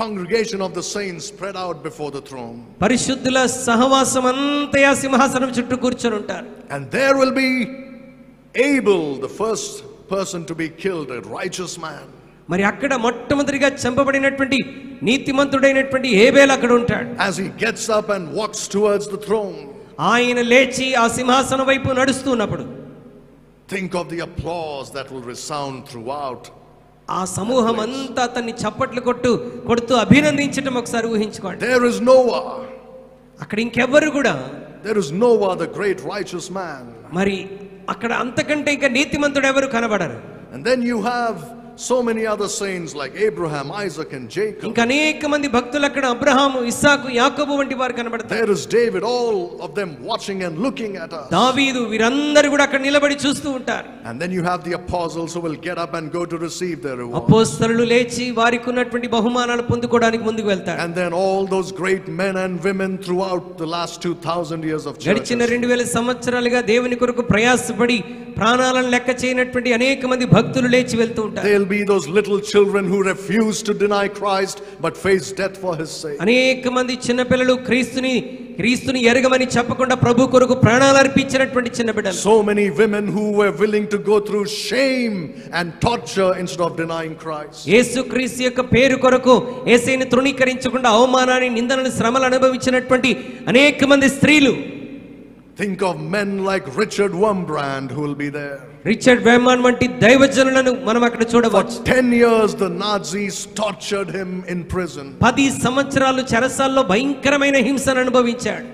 S1: congregation of the saints spread out before the throne.
S2: పరిశుద్ధుల సహవాసం అంతా ఆ సింహాసనం చుట్టూ కూర్చొని ఉంటారు.
S1: And there will be Abel, the first person to be killed, a righteous man.
S2: మరి అక్కడ మొట్టమొదటిగా చంపబడినటువంటి నీతిమంతుడైనటువంటి హేబెలు అక్కడ ఉంటాడు.
S1: As he gets up and walks towards the throne,
S2: ఆయన లేచి ఆ సింహాసనం వైపు నడుస్తున్నప్పుడు
S1: think of the applause that will resound throughout.
S2: ఆ సమూహం అంతా అతన్ని చప్పట్లు కొడుతూ అభినందించడం ఒకసారి ఊహించుకోండి.
S1: There is Noah.
S2: అక్కడ ఇంకెవ్వరు కూడా,
S1: there is Noah, the great righteous man.
S2: మరి అక్కడ అంతకంటే ఇంకా నీతిమంతుడు ఎవరు కనబడరు.
S1: And then you have so many other saints like Abraham, Isaac and Jacob.
S2: ఇంకా అనేక మంది భక్తులు అక్కడ అబ్రహాము, ఇస్సాకు, యాకోబు వంటి వారు కనబడతారు.
S1: There is David, all of them watching and looking at us.
S2: దావీదు, వీరందరూ కూడా అక్కడ నిలబడి చూస్తూ ఉంటారు.
S1: And then you have the apostles who will get up and go to receive their reward.
S2: అపోస్తలులు లేచి వారికి ఉన్నటువంటి బహుమానాలు పొందుకోవడానికి ముందుకు వెళ్తారు.
S1: And then all those great men and women throughout the last 2000 years of church.
S2: గడిచిన 2000 సంవత్సరాలుగా దేవుని కొరకు ప్రయాసపడి ప్రాణాలను లెక్క చేయనటువంటి అనేక మంది భక్తులు లేచి వెళ్తూ ఉంటారు.
S1: There'll be those little children who refuse to deny Christ but face death for his sake.
S2: అనేక మంది చిన్న పిల్లలు క్రీస్తుని ఎరగమని చెప్పకుండా ప్రభు కొరకు ప్రాణాలు అర్పించినటువంటి చిన్న బిడ్డలు.
S1: So many women who were willing to go through shame and torture instead of denying Christ.
S2: యేసుక్రీస్తు యొక్క పేరు కొరకు యేసుని తృణీకరించకుండా అవమానాన్ని, నిందలను, శ్రమలు అనుభవించినటువంటి అనేక మంది స్త్రీలు.
S1: Think of men like Richard Wurmbrand who will be there.
S2: Richard వెర్మాన్ వంటి దైవజనులను మనం అక్కడ చూడవచ్చు.
S1: For 10 years the Nazis tortured him in prison.
S2: 10 సంవత్సరాలు చెరసాల్లో భయంకరమైన హింసను అనుభవించాడు.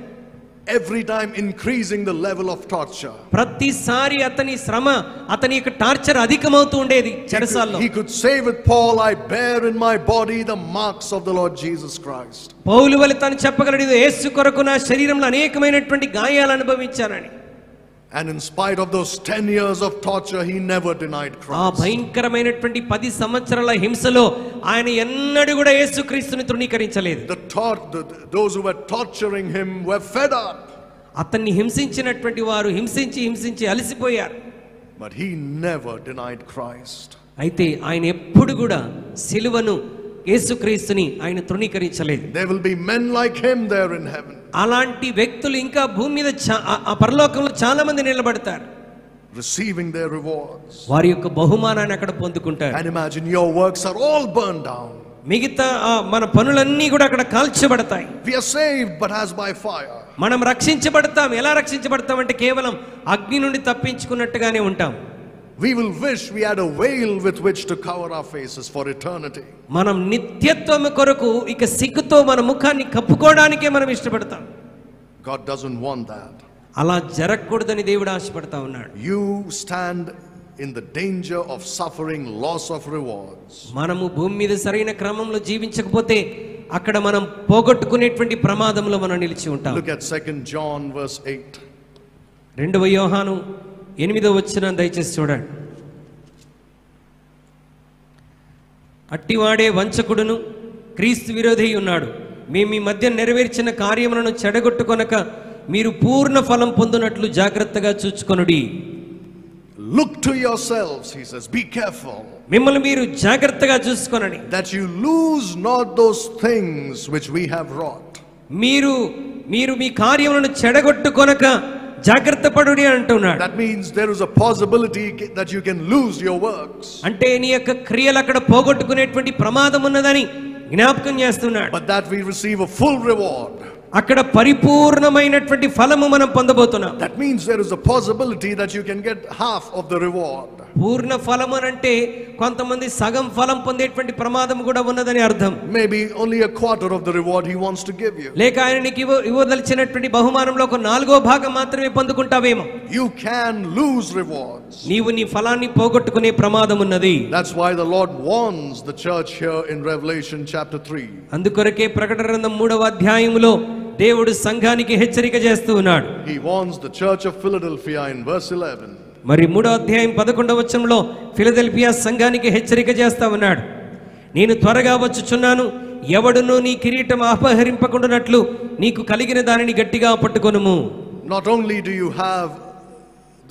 S1: Every time increasing the level of torture.
S2: ప్రతిసారి అతని శ్రమ, అతని యొక్క టార్చర్ అధికమవుతూ ఉండేది చెరసాల్లో.
S1: He could say with Paul, I bear in my body the marks of the Lord Jesus Christ.
S2: పౌలు వలె తాను చెప్పగలడు, యేసు కొరకు నా శరీరంలో అనేకమైనటువంటి గాయాలు అనుభవించానని.
S1: And in spite of those 10 years of torture, he never denied Christ.
S2: ఆ భయంకరమైనటువంటి 10 సంవత్సరాల హింసలో ఆయన ఎన్నడూ కూడా యేసుక్రీస్తుని తృణీకరించలేదు.
S1: Those who were torturing him were fed up.
S2: అతన్ని హింసించినటువంటి వారు హింసించి అలసిపోయారు.
S1: But he never denied Christ.
S2: అయితే ఆయన ఎప్పుడు కూడా సిలువను, యేసుక్రీస్తుని ఆయన తృణీకరించలేదు.
S1: There will be men like him there in heaven.
S2: అలాంటి వ్యక్తులు ఇంకా భూమి మీద ఆ పరలోకంలో చాలా మంది నిలబడతారు,
S1: receiving their rewards.
S2: వారి యొక్క బహుమానాన్ని అక్కడ పొందుకుంటారు.
S1: And imagine your works are all burned down.
S2: మిగతా మన పనులన్నీ కూడా అక్కడ కాల్చబడతాయి.
S1: We are saved but as by fire.
S2: మనం రక్షించబడతాం. ఎలా రక్షించబడతాం అంటే కేవలం అగ్ని నుండి తప్పించుకున్నట్టుగానే ఉంటాం.
S1: We will wish we had a veil with which to cover our faces for eternity.
S2: మనం నిత్యత్వం కొరకు ఇక సిగ్గుతో మన ముఖాన్ని కప్పుకోవడానికే మనం ఇష్టపడతాం.
S1: God doesn't want that.
S2: అలా జరగకూడదని దేవుడు ఆశపడతా ఉన్నాడు.
S1: You stand in the danger of suffering loss of rewards.
S2: మనము భూమి మీద సరైన క్రమంలో జీవించకపోతే అక్కడ మనం పోగొట్టుకునేటువంటి ప్రమాదంలో మనం నిలిచి ఉంటాం.
S1: Look at 2 John verse 8.
S2: 2వ యోహాను 8వ వచనం దయచేసి చూడండి. అట్టివాడే వంచకుడును క్రీస్తు విరోధి ఉన్నాడు. మేము మీ మధ్య నెరవేర్చిన కార్యములను చెడగొట్టుకొనక మీరు పూర్ణ ఫలం పొందునట్లు జాగ్రత్తగా చూచుకొనుడి.
S1: Look to yourselves, he says, be careful.
S2: మిమ్మల్ని మీరు జాగ్రత్తగా చూసుకొనండి.
S1: That you lose not those things which we have wrought.
S2: మీరు మీ కార్యములను చెడగొట్టుకొనక జాగ్రత్త పడుడి అంటున్నాడు.
S1: That means there is a possibility that you can lose your works.
S2: అంటే నీ యొక్క క్రియలు అక్కడ పోగొట్టుకునేటువంటి ప్రమాదం ఉన్నదని జ్ఞాపకం చేస్తున్నాడు.
S1: But that we receive a full reward.
S2: అక్కడ పరిపూర్ణమైనటువంటి ఫలము మనం పొందబోతున్నాం.
S1: That means there is a possibility that you can get half of the reward.
S2: పూర్ణ ఫలము అంటే కొంతమంది సగం ఫలం పొందేటువంటి ప్రమాదం కూడా ఉన్నదని అర్థం.
S1: Maybe only a quarter of the reward he wants to give you.
S2: లేక ఆయన నీకు ఇవ్వదలిచినటువంటి బహుమానంలో ఒక 4వ భాగం మాత్రమే పొందుకుంటావేమో.
S1: You can lose rewards.
S2: నీవు నీ ఫలాన్ని పోగొట్టుకునే ప్రమాదం ఉన్నది.
S1: That's why the Lord warns the church here in Revelation chapter 3.
S2: అందుకొరకే ప్రకటన గ్రంథం 3వ అధ్యాయములో దేవుడు సంఘానికి హెచ్చరిక చేస్తూ ఉన్నాడు.
S1: He warns the church of Philadelphia in verse 11.
S2: మరి 3వ అధ్యాయం 11వ వచనంలో ఫిలదెల్ఫియా సంఘానికి హెచ్చరిక చేస్తా ఉన్నాడు. నేను త్వరగా వచ్చుచున్నాను, ఎవడునూ నీ కిరీటం అపహరింపకుండానట్లు నీకు కలిగిన దానిని గట్టిగా పట్టుకొనుము.
S1: Not only do you have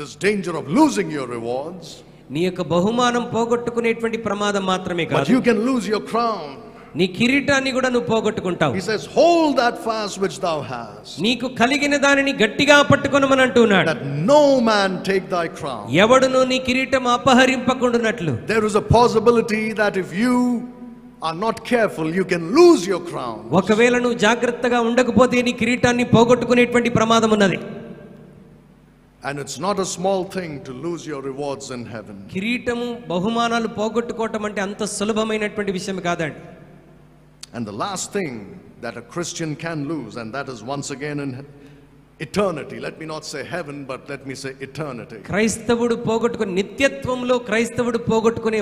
S1: this danger of losing your rewards,
S2: నీ యొక్క బహుమానం పోగొట్టుకునేటువంటి ప్రమాదం మాత్రమే
S1: but
S2: కాదు,
S1: you can lose your crown.
S2: నీ కిరీటాన్ని కూడా నువ్వు పోగొట్టుకుంటావు.
S1: He says, hold that fast which thou hast,
S2: నీకు కలిగిన దానిని గట్టిగా పట్టుకొనమని అంటున్నాడు.
S1: that no man take thy crown.
S2: ఎవడును నీ కిరీటం అపహరింపకుండానట్లు.
S1: There is a possibility that if you are not careful, you can lose your crown.
S2: ఒకవేళ నువ్వు జాగ్రత్తగా ఉండకపోతే నీ కిరీటాన్ని పోగొట్టుకునేటువంటి ప్రమాదం ఉన్నది.
S1: And it's not a small thing to lose your rewards in heaven.
S2: కిరీటము, బహుమానాలు పోగొట్టుకోవటం అంటే అంత సులభమైనటువంటి విషయం కాదండి.
S1: And the last thing that a Christian can lose, and that is once again in eternity. Let me not say heaven, but let me say eternity.
S2: క్రైస్తవుడు పోగొట్టుకునే నిత్యత్వంలో క్రైస్తవుడు పోగొట్టుకునే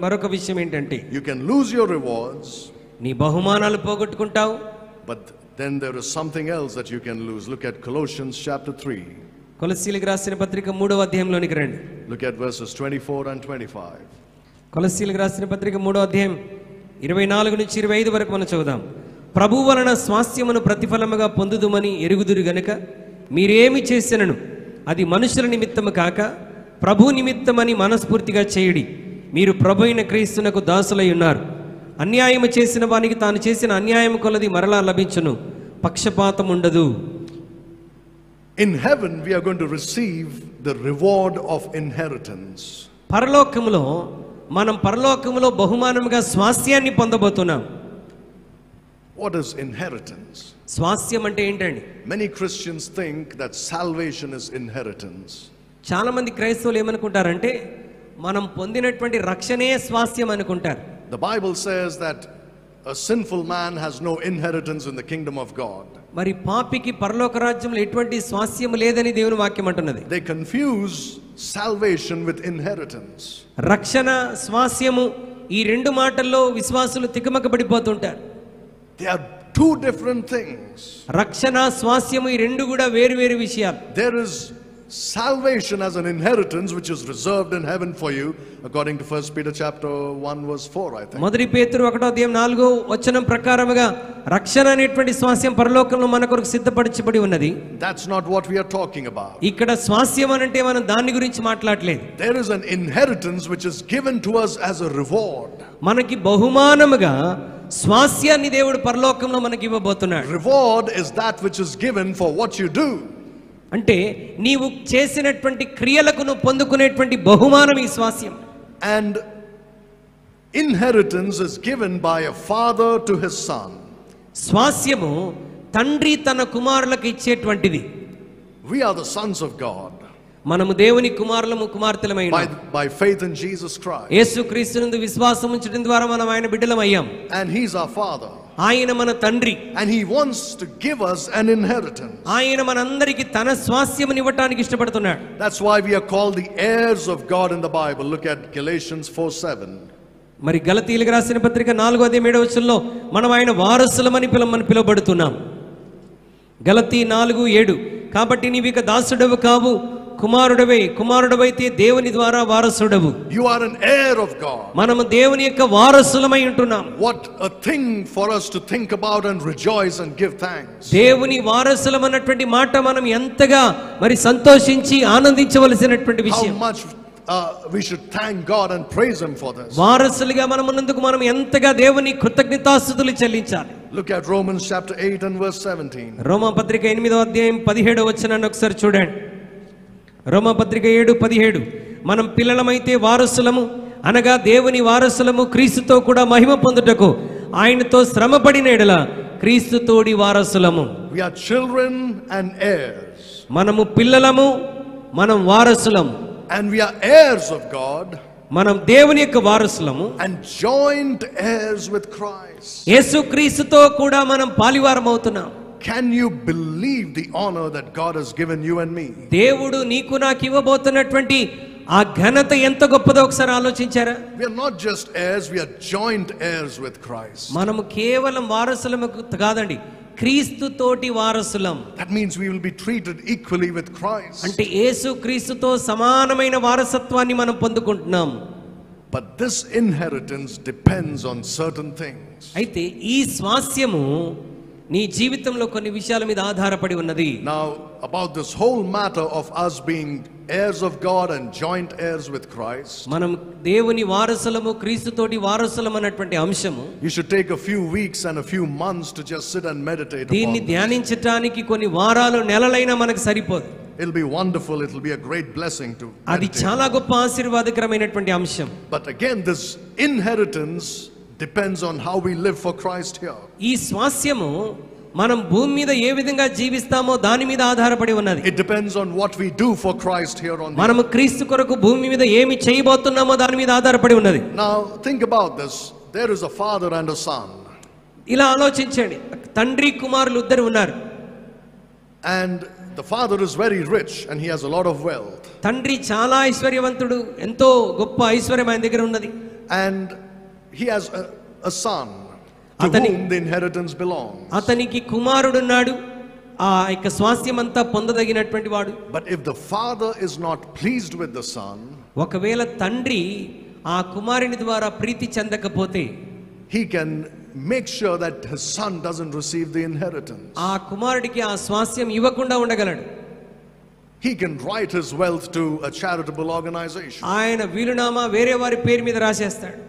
S2: మరొక విషయం ఏంటంటే,
S1: You can lose your rewards,
S2: నీ బహుమానాలు పోగొట్టుకుంటావు.
S1: but then there is something else that you can lose. Look at Colossians chapter 3.
S2: కొలస్సీలకు రాసిన పత్రిక 3వ అధ్యాయంలోనికి రండి.
S1: Look at verses 24 and 25.
S2: కొలస్సీలకు రాసిన పత్రిక 3వ అధ్యాయం 24 నుంచి 25 వరకు మనం చదువుదాం. ప్రభువు వలన స్వాస్థ్యమును ప్రతిఫలముగా పొందుదుమని ఎరుగుదురు గనుక మీరేమి చేసినను అది మనుషుల నిమిత్తము కాక ప్రభు నిమిత్తమని మనస్ఫూర్తిగా చేయుడి. మీరు ప్రభు అయిన క్రీస్తునకు దాసులై ఉన్నారు. అన్యాయము చేసిన వానికి తాను చేసిన అన్యాయం కొలది మరలా లభించును. పక్షపాతం ఉండదు.
S1: In heaven we are going to receive the reward of inheritance.
S2: పరలోకములో మనం పరలోకములో బహుమానముగా స్వాస్యాన్ని పొందబోతున్నాం.
S1: What is inheritance?
S2: స్వాస్యం అంటే ఏంటండి?
S1: Many Christians think that salvation is inheritance.
S2: చాలా మంది క్రైస్తవులు ఏమనుకుంటారంటే మనం పొందినటువంటి రక్షణే స్వాస్యం అనుకుంటారు.
S1: The Bible says that a sinful man has no inheritance in the kingdom of God.
S2: మరి పాపికి పరలోక రాజ్యంలో ఎటువంటి స్వాస్యం లేదని దేవుని వాక్యం అంటున్నది.
S1: They confuse salvation with inheritance.
S2: రక్షణ స్వాస్యము ఈ రెండు మాటల్లో విశ్వాసులు తికమకబడిపోతుంటారు.
S1: They are two different things.
S2: రక్షణ స్వాస్యము ఈ రెండు కూడా వేరు వేరు విషయాలు.
S1: There is salvation as an inheritance which is reserved in heaven for you according to 1 Peter chapter 1 verse 4, I think.
S2: మొదటి పేతురు 1:4 ప్రకారముగా రక్షణ అనేటువంటి స్వాస్యం పరలోకంలో మన కొరకు సిద్ధపరచబడి ఉన్నది.
S1: That's not what we are talking about.
S2: ఇక్కడ స్వాస్యం అంటే మనం దాని గురించి మాట్లాడలేదు.
S1: There is an inheritance which is given to us as a reward.
S2: మనకి బహుమానముగా స్వాస్యాన్ని దేవుడు పరలోకంలో మనకి ఇవ్వబోతున్నాడు.
S1: Reward is that which is given for what you do.
S2: అంటే నీవు చేసినటువంటి క్రియలకు నువ్వు పొందుకునేటువంటి బహుమానం ఈ స్వాస్యం.
S1: And inheritance is given by a father to his son.
S2: స్వాస్యము తండ్రి తన కుమారులకు ఇచ్చేటువంటిది.
S1: We are the sons of God
S2: మనము దేవుని కుమారులము కుమార్తెలమై ఉన్నాము.
S1: by faith in Jesus Christ.
S2: యేసుక్రీస్తునందు విశ్వాసం ఉంచడం ద్వారా మనం ఆయన బిడ్డలమయ్యాం.
S1: And he's our father.
S2: ఆయన మన తండ్రి.
S1: And he wants to give us an inheritance.
S2: ఆయన మనందరికీ తన స్వాస్యముని ఇవ్వడానికి ఇష్టపడుతున్నాడు.
S1: That's why we are called the heirs of God in the Bible. Look at Galatians 4:7.
S2: మరి గలతీయులకు రాసిన పత్రిక 4:7 మనం ఆయన వారసులమని పిలువబడుతున్నాం. గలతీ 4:7 కాబట్టి నీవిక దాసుడవు కావు కుమారుడవైతే దేవుని ద్వారా వారసుడవు.
S1: You are an heir of God.
S2: మనము దేవుని యొక్క వారసులమై ఉంటున్నాం.
S1: What a thing for us to think about and rejoice and give thanks.
S2: దేవుని వారసులం అన్నటువంటి మాట మనం ఎంతగా మరి సంతోషించి ఆనందించవలసినటువంటి విషయం.
S1: How much we should thank God and praise him for this.
S2: వారసులుగా మనం ఉన్నందుకు మనం ఎంతగా దేవుని కృతజ్ఞతాస్తుతులు చెల్లించాలి.
S1: Look at Romans chapter 8 and verse 17.
S2: రోమా పత్రిక 8:17 ఒకసారి చూడండి. రోమపత్రిక 7:17 మనం పిల్లలమైతే వారసులము అనగా దేవుని వారసులము క్రీస్తుతో కూడా మహిమ పొందుటకు ఆయనతో శ్రమపడిన ఎడల క్రీస్తుతోడి వారసులము.
S1: We are children and heirs.
S2: మనము పిల్లలము, మనం వారసులము.
S1: And we are heirs of God.
S2: మనం దేవుని యొక్క వారసులము.
S1: And joint heirs with Christ.
S2: యేసుక్రీస్తుతో కూడా మనం పాలివారం అవుతున్నాం.
S1: Can you believe the honor that God has given you and me?
S2: దేవుడు నీకు నాకు ఇవ్వబోతున్నటువంటి ఆ ఘనత ఎంత గొప్పదో ఒకసారి ఆలోచించారా?
S1: We are not just heirs, we are joint heirs with Christ.
S2: మనము కేవలం వారసులము కాదండి, క్రీస్తు తోటి వారసులం.
S1: That means we will be treated equally with Christ.
S2: అంటే యేసుక్రీస్తుతో సమానమైన వారసత్వాన్ని మనం పొందుకుంటున్నాం.
S1: But this inheritance depends on certain things.
S2: అయితే ఈ స్వాస్యము నీ జీవితంలో కొన్ని విషయాల మీద ఆధారపడి ఉన్నది.
S1: Now about this whole matter of us being heirs of God and joint heirs with Christ,
S2: మనం దేవుని వారసులము క్రీస్తుతోటి వారసులం అన్నటువంటి అంశము
S1: you should take a few weeks and a few months to just sit and meditate upon
S2: దీన్ని
S1: this.
S2: ధ్యానించడానికి కొన్ని వారాలు నెలలైనా మనకు సరిపోదు.
S1: It'll be wonderful, it'll be a great blessing to
S2: అది
S1: meditate.
S2: చాలా గొప్ప ఆశీర్వాదకరమైనటువంటి అంశం.
S1: But again, this inheritance depends on how we live for Christ here.
S2: ఈ స్వాస్యము మనం భూమి మీద ఏ విధంగా జీవిస్తామో దాని మీద ఆధారపడి ఉన్నది.
S1: It depends on what we do for Christ here on the earth.
S2: మనము క్రీస్తు కొరకు భూమి మీద ఏమి చేయబోతున్నామో దాని మీద ఆధారపడి ఉన్నది.
S1: Now think about this. There is a father and a son.
S2: ఇలా ఆలోచించండి, తండ్రి కుమారులు ఇద్దరు ఉన్నారు.
S1: And the father is very rich and he has a lot of wealth.
S2: తండ్రి చాలా ఐశ్వర్యవంతుడు, ఎంతో గొప్ప ఐశ్వర్యం ఆయన దగ్గర ఉన్నది.
S1: And he has a son to whom the inheritance belongs.
S2: అతనికి కుమారుడున్నాడు, ఆ యొక్క స్వాస్యం అంతా పొందదగినటువంటి వాడు.
S1: But if the father is not pleased with the son,
S2: ఒకవేళ తండ్రి ఆ కుమారుని ద్వారా ప్రీతి చెందకపోతే
S1: he can make sure that his son doesn't receive the inheritance.
S2: ఆ కుమారుడికి ఆ స్వాస్యం ఇవ్వకుండా ఉండగలడు.
S1: he can write his wealth to a charitable organization.
S2: ఆయన వీలునామా వేరే వారి పేరు మీద రాసేస్తాడు.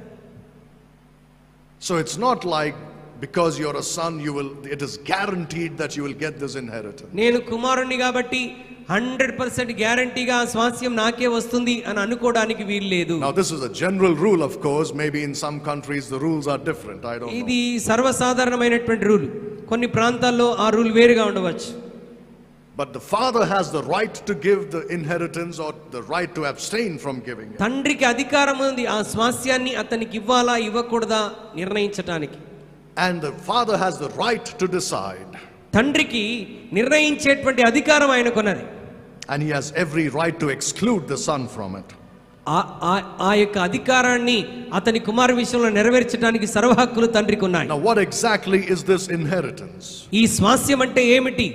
S1: So it's not like because you're a son it is guaranteed that you will get this inheritance.
S2: నేను కుమారుణ్ణి కాబట్టి 100% గ్యారంటీగా ఆ స్వాస్థ్యం నాకే వస్తుంది అని అనుకోవడానికి వీలు లేదు.
S1: Now this is a general rule, of course. Maybe in some countries the rules are different. I don't know.
S2: ఇది సర్వసాధారణమైనటువంటి రూల్. కొన్ని ప్రాంతాల్లో ఆ రూల్ వేరుగా ఉండవచ్చు.
S1: But the father has the right to give the inheritance or the right to abstain from giving it.
S2: తండ్రికి అధికారం ఉంది ఆ స్వాస్థ్యాన్ని అతనికి ఇవ్వాలా ఇవ్వకూడదా నిర్ణయించడానికి.
S1: And the father has the right to decide.
S2: తండ్రికి నిర్ణయించేటువంటి అధికారం ఆయనకున్నది.
S1: And he has every right to exclude the son from it.
S2: ఆ యొక్క అధికారాన్ని అతని కుమారు విషయంలో నెరవేర్చడానికి సర్వ హక్కులు తండ్రికి ఉన్నాయి.
S1: Now what exactly is this inheritance?
S2: ఈ స్వాస్థ్యం అంటే ఏమిటి?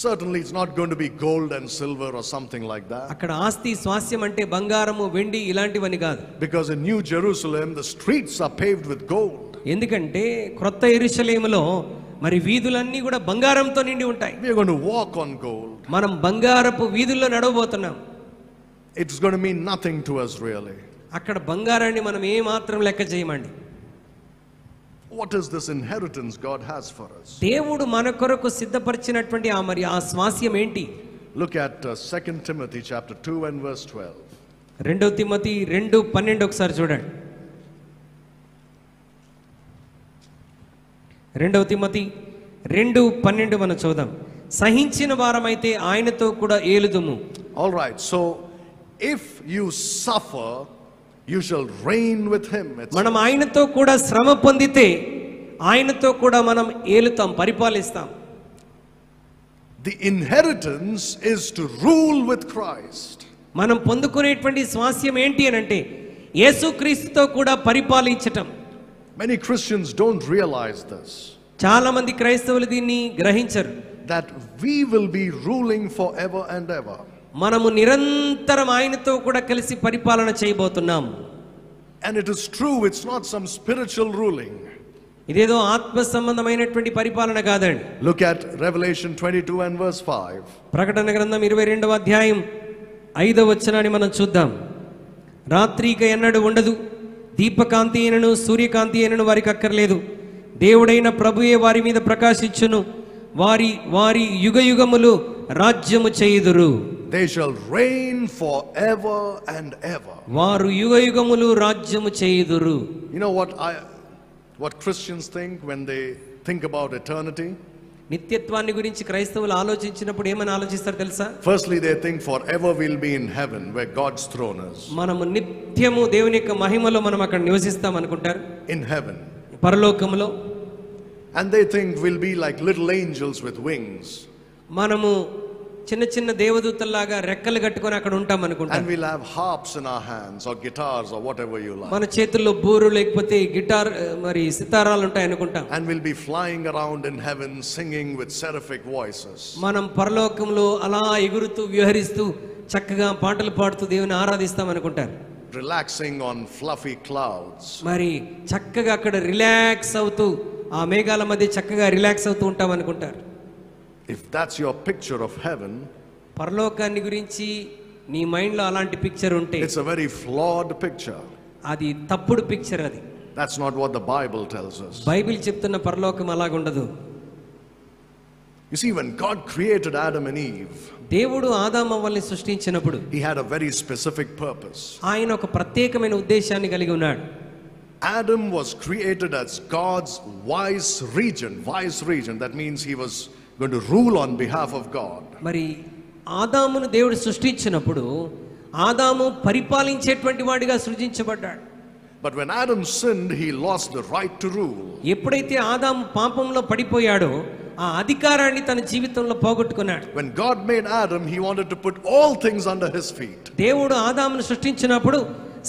S1: Certainly it's not going to be gold and silver or something like that.
S2: అక్కడ ఆస్తి స్వాస్థ్యం అంటే బంగారము వెండి ఇలాంటివని కాదు.
S1: Because in New Jerusalem the streets are paved with gold.
S2: ఎందుకంటే క్రొత్త యెరూషలేములో మరి వీధులన్నీ కూడా బంగారంతో నిండి ఉంటాయి.
S1: We are going to walk on gold.
S2: మనం బంగారపు వీధుల్లో నడవబోతున్నాం.
S1: It's going to mean nothing to us really.
S2: అక్కడ బంగారాన్ని మనం ఏ మాత్రం లెక్క చేయమండి.
S1: What is this inheritance God has for us?
S2: దేవుడు మన కొరకు సిద్ధపరిచినటువంటి ఆ స్వాస్థ్యం ఏంటి?
S1: Look at 2 Timothy chapter 2 and verse 12.
S2: 2 Timothy 2:12 ఒకసారి చూడండి. 2 తిమోతి 2:12 మనం చూద్దాం. సహించిన వారమైతే ఆయనతో కూడా ఏలుదుము.
S1: All right, so if you suffer, you shall reign with him.
S2: మనం ఆయనతో కూడా శ్రమ పొందితే ఆయనతో కూడా మనం ఏలుతాం, పరిపాలిస్తాం.
S1: The inheritance is to rule with Christ.
S2: మనం పొందుకునేటువంటి స్వాస్థ్యం ఏంటి అని అంటే యేసుక్రీస్తుతో కూడా పరిపాలించటం.
S1: Many Christians don't realize this.
S2: చాలా మంది క్రైస్తవులు దీన్ని గ్రహించరు.
S1: That we will be ruling forever and ever.
S2: మనము నిరంతరం ఆయనతో కూడా కలిసి పరిపాలన చేయబోతున్నాం.
S1: And it is true, it's not some spiritual ruling.
S2: ఇదేదో ఆత్మ సంబంధమైనటువంటి పరిపాలన కాదండి.
S1: Look at Revelation 22 and verse 5.
S2: ప్రకటన గ్రంథం 22వ అధ్యాయం 5వ వచనాన్ని మనం చూద్దాం. రాత్రిక ఎన్నడూ ఉండదు, దీపకాంతి అయినను సూర్యకాంతి అయినను వారికి అక్కర్లేదు. దేవుడైన ప్రభువే వారి మీద ప్రకాశించును. వారి యుగయుగములు రాజ్యము చేయుదురు.
S1: They shall reign forever and ever.
S2: వారు యుగయుగములు రాజ్యము చేయుదురు.
S1: You know what Christians think when they think about eternity?
S2: నిత్యత్వాన్ని గురించి క్రైస్తవులు ఆలోచించినప్పుడు ఏమని ఆలోచిస్తారు తెలుసా?
S1: Firstly, they think forever we'll be in heaven where God's throne is.
S2: మనము నిత్యము దేవుని యొక్క మహిమలో మనం అక్కడ నివసిస్తాం అనుకుంటారు.
S1: In heaven.
S2: పరలోకములో.
S1: And they think we'll be like little angels with wings.
S2: మనము చిన్న చిన్న దేవదూతల్లాగా రెక్కలు కట్టుకొని అక్కడ ఉంటాం అనుకుంటాం.
S1: And we'll have harps in our hands or guitars or whatever you like.
S2: మన చేతుల్లో బూరు లేకపోతే గిటార్ మరి సితారాలు ఉంటాయి అనుకుంటాం.
S1: And we'll be flying around in heaven singing with seraphic voices.
S2: మనం పరలోకంలో అలా ఎగురుతూ విహరిస్తూ చక్కగా పాటలు పాడుతూ దేవుని ఆరాధిస్తాం అనుకుంటారు.
S1: Relaxing on fluffy clouds.
S2: మరి చక్కగా అక్కడ రిలాక్స్ అవుతూ ఆ మేఘాల మధ్య చక్కగా రిలాక్స్ అవుతూ ఉంటాం అనుకుంటారు.
S1: If that's your picture of heaven,
S2: పరలోకాన్ని గురించి నీ మైండ్ లో అలాంటి పిక్చర్ ఉంటే
S1: it's a very flawed picture.
S2: అది తప్పుడు పిక్చర్. అది
S1: That's not what the Bible tells us.
S2: Bible చెప్తున్న పరలోకం అలాగుండదు.
S1: You see, when God created Adam and Eve,
S2: దేవుడు ఆదామవ్వల్ని సృష్టించినప్పుడు
S1: he had a very specific purpose.
S2: ఆయన ఒక ప్రత్యేకమైన ఉద్దేశాన్ని కలిగి ఉన్నాడు.
S1: Adam was created as God's vice regent. That means he was going to rule on behalf of God.
S2: మరి ఆదామును దేవుడు సృష్టించినప్పుడు ఆదాము పరిపాలించేటువంటి వాడిగా సృజించబడ్డాడు.
S1: But when Adam sinned, he lost the right to rule.
S2: ఎప్పుడైతే ఆదాము పాపంలో పడిపోయాడో ఆ అధికారాన్ని తన జీవితంలో పోగొట్టుకున్నాడు.
S1: When God made Adam, he wanted to put all things under his feet.
S2: దేవుడు ఆదామును సృష్టించినప్పుడు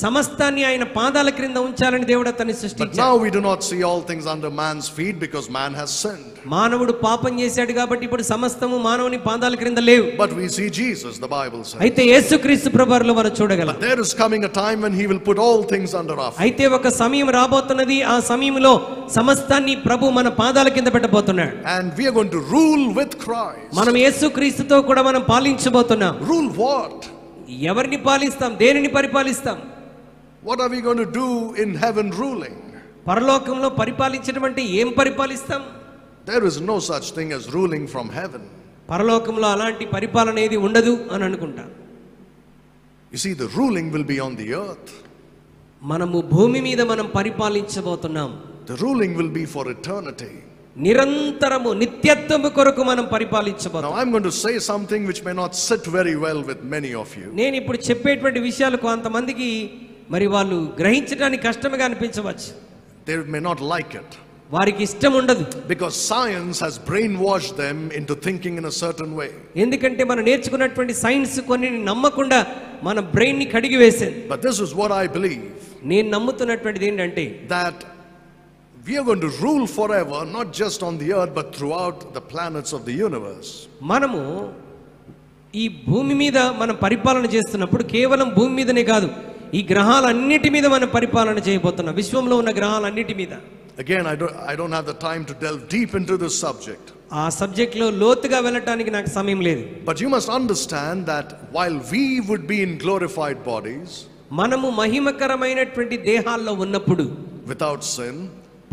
S2: సమస్తాన్ని ఆయన పాదాల క్రింద ఉంచాలని దేవుడు అతన్ని
S1: But
S2: సృష్టించాడు.
S1: now we do not see all things under man's feet because man has sinned.
S2: మానవుడు పాపం చేశాడు కాబట్టి ఇప్పుడు సమస్తము మానవుని పాదాల క్రింద లేవు.
S1: But we see Jesus, the Bible says.
S2: అయితే యేసుక్రీస్తు ప్రభువులో మనం చూడగలం.
S1: But there is coming a time when he will put all things under our feet.
S2: అయితే ఒక సమయం రాబోతున్నది, ఆ సమయంలో సమస్తాన్ని ప్రభు మన పాదాల కింద పెట్టబోతున్నాడు.
S1: And we are going to rule with Christ.
S2: మనం యేసుక్రీస్తుతో కూడా మనం పాలించబోతున్నాం.
S1: Rule what?
S2: ఎవరిని పాలిస్తాం? దేనిని పరిపాలిస్తాం?
S1: What are we going to do in heaven ruling?
S2: పరలోకంలో పరిపాలించడం అంటే ఏం పరిపాలిస్తాం?
S1: There is no such thing as ruling from heaven.
S2: పరలోకంలో అలాంటి పరిపాలన ఏది ఉండదు అని అనుకుంటా.
S1: You see, the ruling will be on the earth.
S2: మనము భూమి మీద మనం పరిపాలించబోతున్నాం.
S1: The ruling will be for eternity.
S2: నిరంతరము నిత్యత్వము కొరకు మనం
S1: Now
S2: పరిపాలించబోతున్నాం.
S1: I'm going to say something which may not sit very well with many of you.
S2: నేను ఇప్పుడు చెప్పేటువంటి విషయాలు కొంతమందికి మరి వాళ్ళు గ్రహించడానికి కష్టంగా అనిపించవచ్చు.
S1: They may not like it
S2: వారికి ఇష్టం ఉండదు.
S1: because science has brainwashed them into thinking in a certain way.
S2: ఎందుకంటే మనం నేర్చుకున్నటువంటి సైన్స్ కొన్ని నమ్మకుండా మన బ్రెయిన్ ని కడిగి వేసింది.
S1: But this is what I believe,
S2: నేను నమ్ముతున్నటువంటిది ఏంటంటే
S1: that we are going to rule forever, not just on the earth but throughout the planets of the universe.
S2: మనము ఈ భూమి మీద మనం పరిపాలన చేస్తున్నప్పుడు కేవలం భూమి మీదనే కాదు, ఈ గ్రహాలన్నిటి మీద మనం పరిపాలన చేయబోతున్నాం. విశ్వంలో ఉన్న గ్రహాలన్నిటి మీద.
S1: Again, I don't have the time to delve deep into this subject.
S2: ఆ సబ్జెక్ట్ లో లోతుగా వెళ్ళటానికి నాకు సమయం లేదు.
S1: But you must understand that while we would be in glorified bodies,
S2: మనము మహిమకరమైనటువంటి దేహాల్లో ఉన్నప్పుడు,
S1: without sin,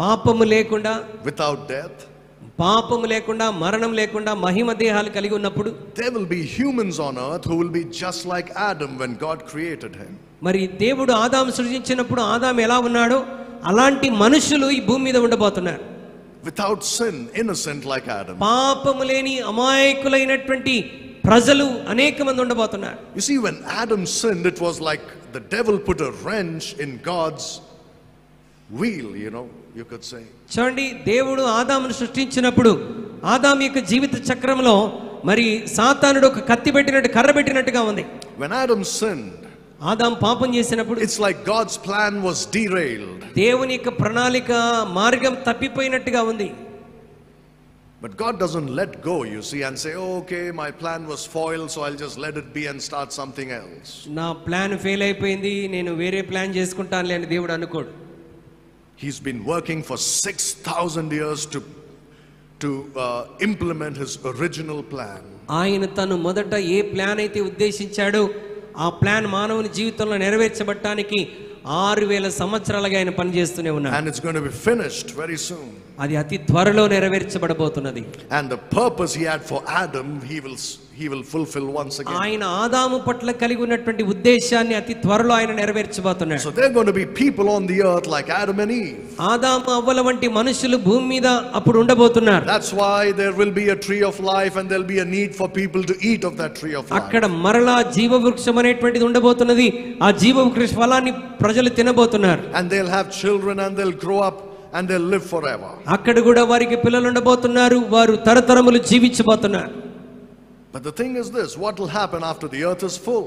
S2: పాపము లేకుండా,
S1: without death,
S2: పాపము లేకుండా, మరణం లేకుండా మహిమ దేహాలు కలిగి ఉన్నప్పుడు,
S1: there will be humans on earth who will be just like Adam when God created him.
S2: మరి దేవుడు ఆదాము సృజించినప్పుడు ఆదాము ఎలా ఉన్నాడో అలాంటి మనుషులు ఈ భూమి మీద ఉండబోతున్నారు.
S1: Without sin, innocent like Adam.
S2: పాపము లేని అమాయకులైనటువంటి ప్రజలు అనేక మంది ఉండబోతున్నారు.
S1: You see, when Adam sinned, it was like the devil put a wrench in God's wheel, you could say.
S2: చూడండి, దేవుడు ఆదామును సృష్టించినప్పుడు ఆదాము యొక్క జీవిత చక్రంలో మరి సాతానుడు ఒక కత్తి పెట్టినట్టు, కర్ర పెట్టినట్టుగా ఉంది.
S1: When Adam sinned,
S2: ఆదాము పాపం చేసినప్పుడు
S1: it's like God's plan was derailed.
S2: దేవుని యొక్క ప్రణాళిక మార్గం తప్పిపోయినట్టుగా ఉంది.
S1: But God doesn't let go, you see, and say, oh, okay, my plan was foiled, so I'll just let it be and start something else.
S2: నా plan fail అయిపోయింది, నేను వేరే plan చేసుకుంటానులే అని దేవుడు అనుకోడు.
S1: He's been working for 6,000 years to implement his original plan.
S2: ఆయన తను మొదట ఏ ప్లాన్ అయితే ఉద్దేశించాడో ఆ ప్లాన్ మానవుని జీవితంలో నెరవేర్చబడటానికి 6,000 సంవత్సరాలుగా ఆయన పనిచేస్తూనే ఉన్నాడు.
S1: And it's going to be finished very soon.
S2: అది అతి త్వరలో నెరవేర్చబడబోతున్నది.
S1: And the purpose he had for Adam, he will fulfill once again.
S2: ఆయన ఆదాము పట్ల కలిగి ఉన్నటువంటి ఉద్దేశాన్ని అతి త్వరలో ఆయన నెరవేర్చబోతున్నాడు.
S1: So there are going to be people on the earth like Adam and Eve.
S2: ఆదాము అవ్వల వంటి మనుషులు భూమి మీద అప్పుడు ఉండబోతున్నారు.
S1: That's why there will be a tree of life and there'll be a need for people to eat of that tree of life.
S2: అక్కడ మరలా జీవవృక్షం అనేటువంటిది ఉండబోతున్నది. ఆ జీవవృక్ష ఫలాన్ని ప్రజలు తినబోతున్నారు.
S1: And they'll have children and they'll grow up and they'll live forever.
S2: అక్కడ కూడా వారికి పిల్లలు ఉండబోతున్నారు, వారు తరతరములు జీవించబోతున్నారు.
S1: But the thing is this, what will happen after the earth is full?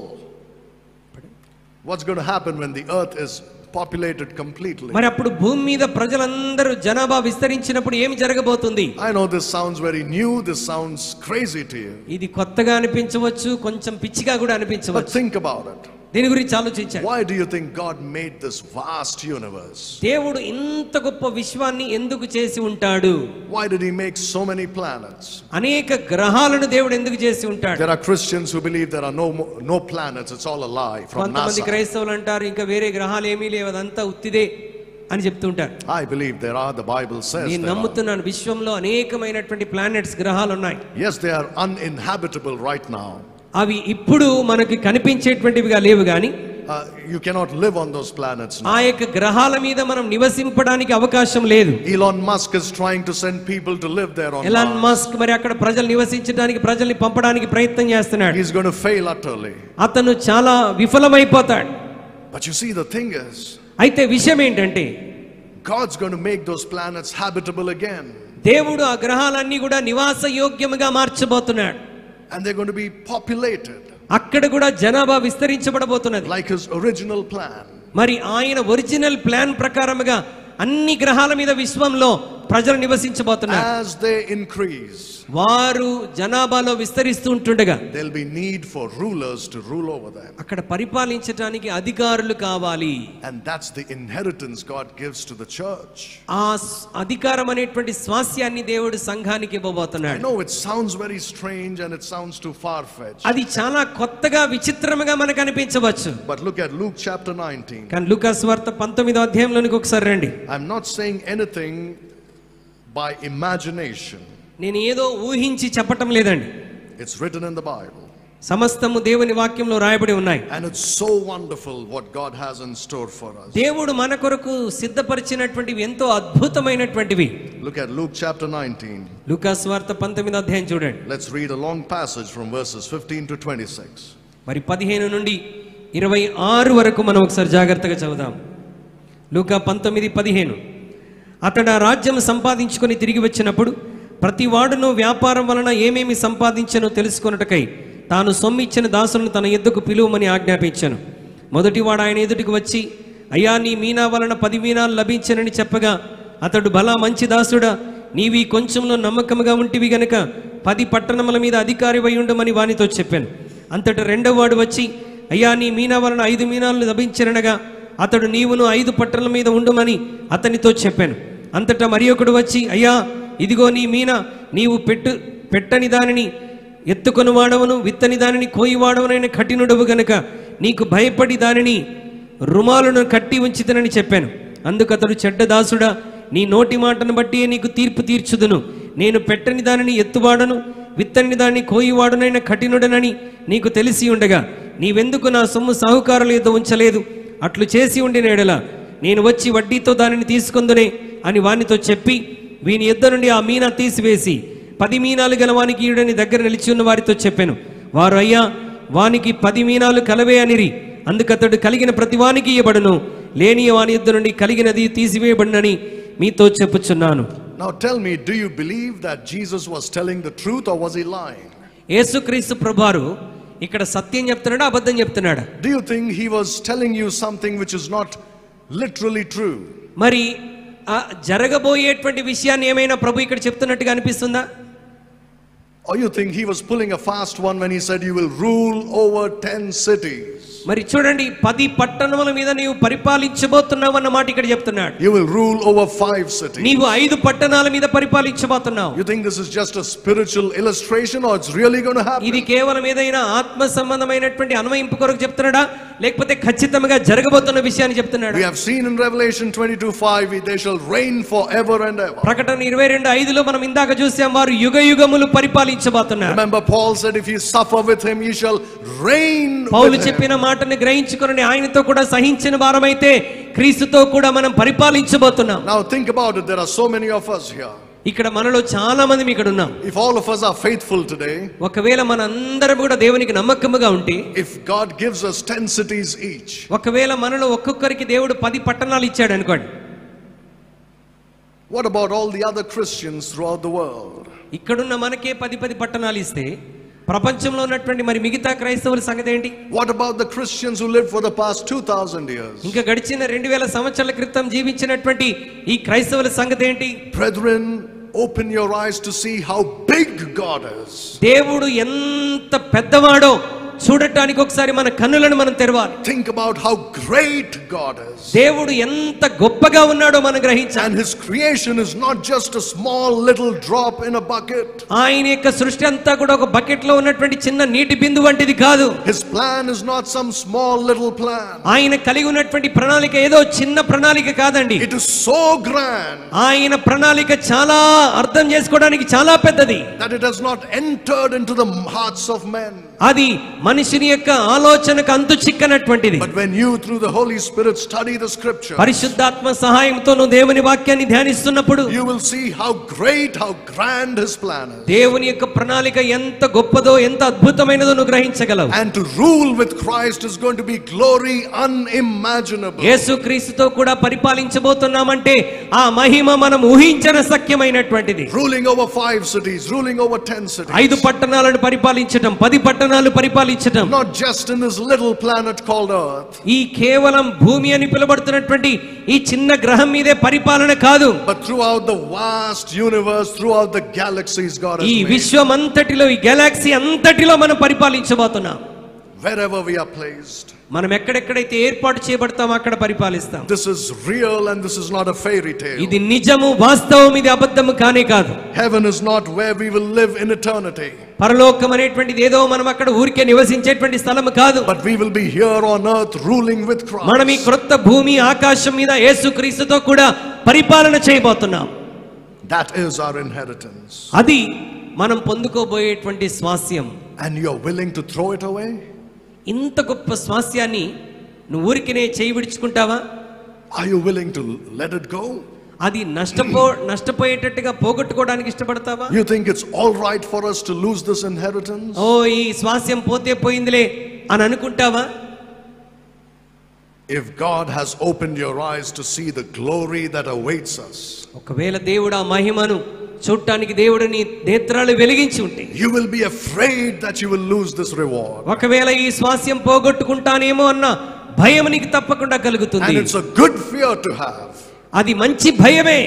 S1: What's going to happen when the earth is populated completely?
S2: మరి అప్పుడు భూమి మీద ప్రజలందరూ జనాభా విస్తరించినప్పుడు ఏమి జరగబోతుంది?
S1: I know this sounds very new, this sounds crazy to you.
S2: ఇది కొత్తగా అనిపించవచ్చు, కొంచెం పిచ్చిగా కూడా
S1: But
S2: అనిపించవచ్చు.
S1: think about it.
S2: దీని గురించి ఆలోచించండి.
S1: Why do you think God made this vast universe?
S2: దేవుడు ఇంత గొప్ప విశ్వాన్ని ఎందుకు చేసి ఉంటాడు?
S1: Why did he make so many planets?
S2: అనేక గ్రహాలను దేవుడు ఎందుకు చేసి ఉంటాడు?
S1: There are Christians who believe there are no planets, it's all a lie from
S2: కొంతమంది
S1: NASA.
S2: క్రైస్తవులు అంటారు ఇంకా వేరే గ్రహాలు ఏమీ లేవు, అదంతా ఉత్తిదే అని చెప్తుంటారు.
S1: I believe there are, the Bible says
S2: నేను
S1: there are.
S2: నమ్ముతున్నాను, విశ్వంలో అనేకమైనటువంటి ప్లానెట్స్, గ్రహాలు ఉన్నాయి.
S1: Yes, they are uninhabitable right now.
S2: అవి ఇప్పుడు మనకి కనిపించేటువంటివిగా లేవు కానీ
S1: You cannot live on those planets now.
S2: ఆ యొక్క గ్రహాల మీద మనం నివసింపడానికి అవకాశం లేదు.
S1: Elon Musk is trying to send people to live there on
S2: Elon
S1: Mars.
S2: Musk మరి అక్కడ ప్రజలు నివసించడానికి, ప్రజల్ని పంపడానికి ప్రయత్నం చేస్తున్నాడు.
S1: He's going to fail utterly.
S2: అతను చాలా విఫలమైపోతాడు.
S1: But you see, the thing is,
S2: అయితే విషయం ఏంటంటే
S1: God's going to make those planets habitable again.
S2: దేవుడు ఆ గ్రహాలన్నీ కూడా నివాస యోగ్యముగా మార్చబోతున్నాడు.
S1: And they're going to be populated
S2: అక్కడ కూడా జనాభా విస్తరించబడబోతున్నది.
S1: like his original plan.
S2: మరి ఆయన ఒరిజినల్ ప్లాన్ ప్రకారముగా అన్ని గ్రహాల మీద విశ్వంలో ప్రజలు నివసించబోతున్నారు.
S1: As they increase,
S2: వారు జనాభాలో విస్తరిస్తూ ఉంటుండగా
S1: there'll be need for rulers to rule over them.
S2: అక్కడ పరిపాలించడానికి అధికారులు కావాలి.
S1: And that's the inheritance God gives to the church.
S2: ఆ అధికారం అనేటువంటి స్వాస్యాన్ని దేవుడు సంఘానికి
S1: I
S2: ఇవ్వబోతున్నాడు.
S1: know it sounds very strange and it sounds too far-fetched.
S2: అది చాలా కొత్తగా విచిత్రముగా మనకు అనిపించవచ్చు.
S1: But look at Luke chapter 19.
S2: కానీ లూకా సువార్త 19వ అధ్యాయంలోనికి ఒకసారి రండి.
S1: I'm not saying anything by imagination.
S2: నేను ఏదో ఊహించి చెప్పటం లేదండి.
S1: It's written in the Bible.
S2: సమస్తము దేవుని వాక్యంలో రాయబడి ఉన్నాయి.
S1: And it's so wonderful what God has in store for us.
S2: దేవుడు మన కొరకు సిద్ధపరిచినటువంటివి ఎంతో అద్భుతమైనటువంటివి.
S1: Look at Luke chapter 19.
S2: లూకా సువార్త 19వ అధ్యాయం చూడండి.
S1: Let's read a long passage from verses 15 to 26.
S2: మరి 15 నుండి 26 వరకు మనం ఒకసారి జాగ్రత్తగా చదువుదాం. లూకా 19:15. అతడు ఆ రాజ్యం సంపాదించుకొని తిరిగి వచ్చినప్పుడు ప్రతి వాడును వ్యాపారం వలన ఏమేమి సంపాదించనో తెలుసుకొనుటకై తాను సొమ్మిచ్చిన దాసులను తన ఎద్దుకు పిలువమని ఆజ్ఞాపించాను. మొదటివాడు ఆయన ఎదుటికి వచ్చి, అయ్యా, నీ మీనా వలన 10 మీనాలు లభించనని చెప్పగా అతడు, బలా మంచి దాసుడా, నీవి కొంచెంలో నమ్మకముగా ఉంటివి గనుక 10 పట్టణముల మీద అధికారి అయి ఉండమని వానితో చెప్పాను. అంతటా రెండవ వాడు వచ్చి, అయ్యా, నీ మీనా వలన 5 మీనాలు లభించనగా అతడు, నీవును 5 పట్టణాల మీద ఉండమని అతనితో చెప్పాను. అంతటా మరి ఒకడు వచ్చి, అయ్యా, ఇదిగో నీ మీన, నీవు పెట్టని దానిని ఎత్తుకొని వాడవను, విత్తని దానిని కోయివాడవనైన కఠినుడవు గనుక నీకు భయపడి దానిని రుమాలను కట్టి ఉంచితనని చెప్పాను. అందుకు అతడు, చెడ్డ దాసుడా, నీ నోటి మాటను బట్టి నీకు తీర్పు తీర్చుదును. నేను పెట్టని దానిని ఎత్తువాడను, విత్తని దానిని కోయివాడనైన కఠినుడనని నీకు తెలిసి ఉండగా నీవెందుకు నా సొమ్ము సాహుకారుల యొద్ద ఉంచలేదు? అట్లు చేసి ఉండిన ఎడల నేను వచ్చి వడ్డీతో దానిని తీసుకొందునే అని వానితో చెప్పి వీని యొద్ద నుండి ఆ మీనా తీసివేసి 10 మీనాలు గల వానికి ఈడని దగ్గర నిలిచి ఉన్న వారితో చెప్పాను. వారు, అయ్యా, వానికి 10 మీనాలు కలవే అనిరి. అందుకతడు, కలిగిన ప్రతి వానికి ఇవ్వబడును, లేని వాని యొద్ద నుండి కలిగినది తీసివేయబడునని మీతో చెప్పుచున్నాను.
S1: Now tell me, do you believe that Jesus was telling the truth or was he lying?
S2: యేసుక్రీస్తు ప్రభువారు ఇక్కడ సత్యం చెప్తున్నాడా, అబద్ధం చెప్తున్నాడా?
S1: Do you think he was telling you something which is not literally true?
S2: మరి జరగబోయేటువంటి విషయాన్ని ఏమైనా ప్రభు ఇక్కడ చెప్తున్నట్టుగా అనిపిస్తుందా?
S1: Or you think he was pulling a fast one when he said you will rule over 10 cities?
S2: మరి చూడండి, 10 పట్టణముల మీద నీవు పరిపాలించబోతున్నావు అన్న మాట ఇక్కడ చెప్తున్నాడు.
S1: You will rule over 5 cities.
S2: నీవు 5 పట్టణాల మీద పరిపాలించబోతున్నావు.
S1: You think this is just a spiritual illustration or it's really going to happen?
S2: ఇది కేవలం ఏదైనా ఆత్మ సంబంధమైనటువంటి అన్వయింపు కొరకు చెప్తున్నాడా, లేకపోతే ఖచ్చితంగా జరగబోతున్న విషయాన్ని చెప్తున్నాడా?
S1: We have seen in Revelation 22:5 they shall reign forever and ever.
S2: ప్రకటన 22:5లో మనం ఇందాక చూసాం, వారు యుగయుగములు పరిపాలించబోతున్నారు.
S1: Remember, Paul said if you suffer with him you shall reign
S2: Paul
S1: with him.
S2: చెప్పిన మాటను గ్రహించుకొని ఆయనతో కూడా సహించిన వారమైతే క్రీస్తుతో కూడా మనం పరిపాలించబోతున్నాం.
S1: Now think about it, there are so many of us here.
S2: ఇక్కడ మనలో చాలా మంది ఇక్కడ ఉన్నాం.
S1: If all of us are faithful today,
S2: ఒకవేళ మనందరం కూడా దేవునికి నమ్మకముగా ఉంటే,
S1: if God gives us 10 cities each,
S2: ఒకవేళ మనలో ఒక్కొక్కరికి దేవుడు 10 పట్టణాలు ఇచ్చాడు అనుకోండి,
S1: what about all the other Christians throughout the world?
S2: ఇక్కడున్న మనకే 10 పట్టణాలు ఇస్తే ప్రపంచంలో ఉన్నటువంటి మరి మిగతా క్రైస్తవుల సంగతి ఏంటి?
S1: What about the Christians who lived for the past 2000 years?
S2: ఇంకా గడిచిన 2000 సంవత్సరాల క్రితం జీవించినటువంటి ఈ క్రైస్తవుల సంగతి ఏంటి?
S1: Brethren, open your eyes to see how big God is.
S2: దేవుడు ఎంత పెద్దవాడో చూడటానికి ఒకసారి మన కన్నులను మనం తెరవాలి.
S1: Think about how great God is.
S2: దేవుడు ఎంత గొప్పగా ఉన్నాడో మనం గ్రహించాలి.
S1: And his creation is not just a small little drop in a bucket.
S2: ఆయన యొక్క సృష్టి అంతా కూడా ఒక బకెట్ లో ఉన్నటువంటి చిన్న నీటి బిందు వంటిది కాదు.
S1: His plan is not some small little plan.
S2: ఆయన కలిగి ఉన్నటువంటి ప్రణాళిక ఏదో చిన్న ప్రణాళిక కాదండి.
S1: It is so grand.
S2: ఆయన ప్రణాళిక చాలా అర్థం చేసుకోవడానికి చాలా పెద్దది.
S1: That it has not entered into the hearts of men.
S2: అది మనిషిని యొక్క ఆలోచనకు అంతు చిక్కనటువంటిది.
S1: But when you through the Holy Spirit study the scripture,
S2: పరిశుద్ధాత్మ సహాయంతో నువ్వు దేవుని వాక్యాన్ని ధ్యానిస్తున్నప్పుడు
S1: you will see how great, how grand his plan is.
S2: దేవుని యొక్క ప్రణాళిక ఎంత గొప్పదో, ఎంత అద్భుతమైనదో నువ్వు గ్రహించగలవు.
S1: And to rule with Christ is going to be glory unimaginable.
S2: యేసుక్రీస్తుతో కూడా పరిపాలించబోతున్నామంటే ఆ మహిమ మనం ఊహించన శక్యమైనటువంటిది.
S1: Ruling over 5 cities, ruling over 10 cities.
S2: 5 పట్టణాలను పరిపాలించడం, 10 పట్టణాలు పరిపాలించడం, పరిపాలించటం,
S1: not just in this little planet called Earth,
S2: ఈ కేవలం భూమి అని పిలువబడుతున్నటువంటి ఈ చిన్న గ్రహం మీదే పరిపాలన కాదు,
S1: but throughout the vast universe, throughout the galaxies God has
S2: ఈ
S1: made.
S2: విశ్వమంతటిలో, ఈ గెలాక్సీ అంతటిలో మనం పరిపాలించబోతున్నాం.
S1: Wherever we are placed,
S2: మనం ఎక్కడెక్కడైతే ఏర్పాటు చేయబడతామో అక్కడ పరిపాలిస్తాం.
S1: this is real and this is not a fairy tale.
S2: ఇది నిజము, వాస్తవం, ఇది అబద్ధము కానే కాదు.
S1: Heaven is not where we will live in eternity,
S2: పరలోకం అనేటువంటిది ఏదో మనం అక్కడ ఊరికే నివసించేటువంటి స్థలం కాదు.
S1: but we will be here on earth ruling with Christ.
S2: మనం ఈ క్రొత్త భూమి ఆకాశం మీద యేసుక్రీస్తుతో కూడా పరిపాలన చేయబోతున్నాం.
S1: That is our inheritance.
S2: అది మనం పొందుకోబోయేటువంటి స్వాస్యం.
S1: And you're willing to throw it away?
S2: ఇంత గొప్ప స్వాస్యాన్ని నువ్వు ఊరికినే చేయి విడుచుకుంటావా?
S1: Are you willing to let it go?
S2: అది నష్టపోయేటట్టుగా పోగొట్టుకోవడానికి ఇష్టపడతావా?
S1: You think it's all right for us to lose this inheritance?
S2: ఓ, ఈ స్వాస్యం పోతే పోయిందిలే అని అనుకుంటావా?
S1: If God has opened your eyes to see the glory that awaits us,
S2: ఒకవేళ దేవుడు ఆ మహిమను చూడటానికి దేవుడు నీ నేత్రాలు వెలిగించి ఉంటే,
S1: you will be afraid that you will lose this reward.
S2: ఒకవేళ ఈ స్వాస్యం పోగొట్టుకుంటానేమో అన్న భయం నీకు తప్పకుండా కలుగుతుంది.
S1: And it's a good fear to have,
S2: అది మంచి భయమే.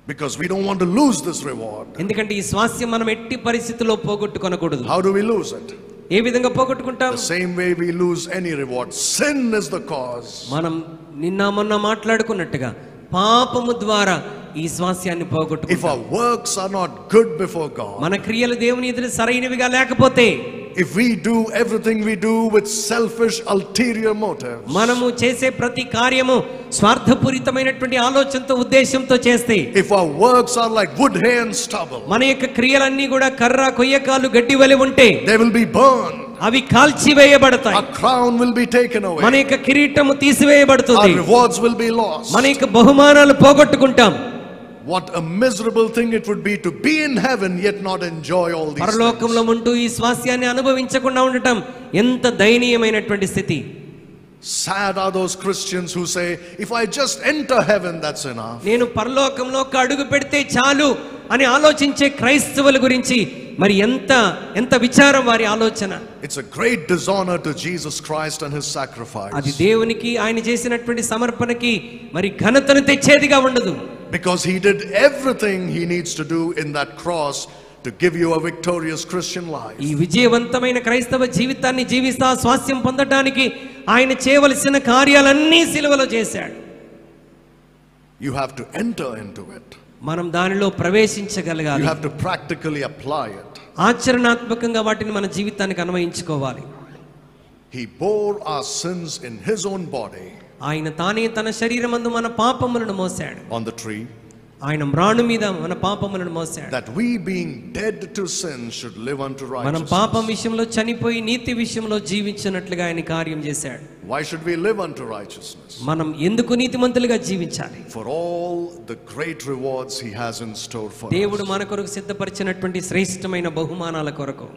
S1: because we don't want to lose this reward.
S2: ఎందుకంటే ఈ స్వాస్యం మనం ఎట్టి పరిస్థితుల్లో పోగొట్టుకొనకూడదు.
S1: How do we lose it?
S2: ఏ విధంగా పోగొట్టుకుంటాం?
S1: The same way we lose any reward. Sin is the cause.
S2: మనం నిన్న మొన్న మాట్లాడుకున్నట్టుగా పాపము ద్వారా ఈ స్వాస్యాన్ని
S1: If
S2: పోగొట్టుకుంటాం.
S1: our works are not good before God,
S2: మన క్రియలు దేవుని ఎదుట సరైనవిగా లేకపోతే,
S1: if we do everything we do with selfish ulterior motives,
S2: మనము చేసే ప్రతి కార్యము స్వార్థపూరితమైనటువంటి ఆలోచనతో, ఉద్దేశంతో చేస్తే,
S1: if our works are like wood, hay and stubble,
S2: మన యొక్క క్రియలన్నీ కూడా కర్ర, కొయ్యకాలు, గడ్డి వలె ఉంటే
S1: they will be burned.
S2: అవి కాల్చివేయబడతాయి.
S1: Our crown will be taken away.
S2: మన యొక్క కిరీటము తీసివేయబడుతుంది.
S1: Our rewards will be lost.
S2: మన యొక్క బహుమానాలు పోగొట్టుకుంటాం.
S1: What a miserable thing it would be to be in heaven yet not enjoy all these
S2: పరలోకంలో
S1: things.
S2: ఉంటూ ఈ స్వాస్యాన్ని అనుభవించకుండా ఉండటం ఎంత దయనీయమైనటువంటి స్థితి.
S1: Sad are those Christians who say, if I just enter heaven, that's enough.
S2: నేను పరలోకంలో ఒక అడుగు పెడితే చాలు అని ఆలోచించే క్రైస్తవుల గురించి మరి ఎంత విచారం వారి ఆలోచన.
S1: It's a great dishonor to Jesus Christ and his sacrifice.
S2: అది దేవునికి ఆయన చేసినటువంటి సమర్పణకి మరి ఘనతను తెచ్చేదిగా ఉండదు.
S1: Because he did everything he needs to do in that cross to give you a victorious Christian life.
S2: ఈ విజయవంతమైన క్రైస్తవ జీవితాన్ని జీవిస్తా స్వాస్యం పొందడానికి ఆయన చేయవలసిన కార్యాలన్నీ సిలువలో చేశాడు.
S1: You have to enter into it.
S2: మనం దానిలో ప్రవేశించగలగాలి.
S1: You have to practically apply it.
S2: ఆచరణాత్మకంగా వాటిని మన జీవితానికి అన్వయించుకోవాలి.
S1: He bore our sins in his own body
S2: ఆయన తానే తన శరీరమందు మన పాపములను మోసాడు.
S1: on the tree,
S2: ఆయన మ్రాణు మీద మన పాపములను మోసాడు.
S1: that we being dead to sin should live unto
S2: మనం
S1: righteousness.
S2: పాపం విషయంలో చనిపోయి నీతి విషయంలో జీవించినట్లుగా ఆయన కార్యం చేశాడు.
S1: Why should we live unto righteousness?
S2: మనం ఎందుకు నీతిమంతులుగా జీవించాలి?
S1: For all the great rewards he has in store for
S2: దేవుడు
S1: us.
S2: మన కొరకు సిద్ధపరిచినటువంటి శ్రేష్టమైన బహుమానాల కొరకు,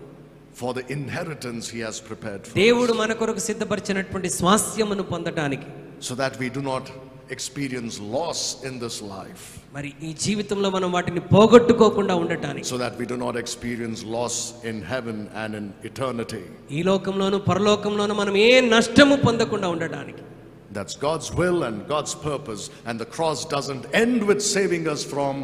S1: For the inheritance he has prepared for
S2: దేవుడు
S1: us.
S2: మన కొరకు సిద్ధపరిచినటువంటి స్వాస్యమును పొందటానికి,
S1: So that we do not experience loss in this life.
S2: మరి ఈ జీవితంలో మనం వాటిని పోగొట్టుకోకుండా ఉండటానికి,
S1: So that we do not experience loss in heaven and in eternity.
S2: ఈ లోకంలోను పరలోకంలోను మనం ఏ నష్టము పొందకుండా ఉండటానికి.
S1: That's God's will and God's purpose, and the cross doesn't end with saving us from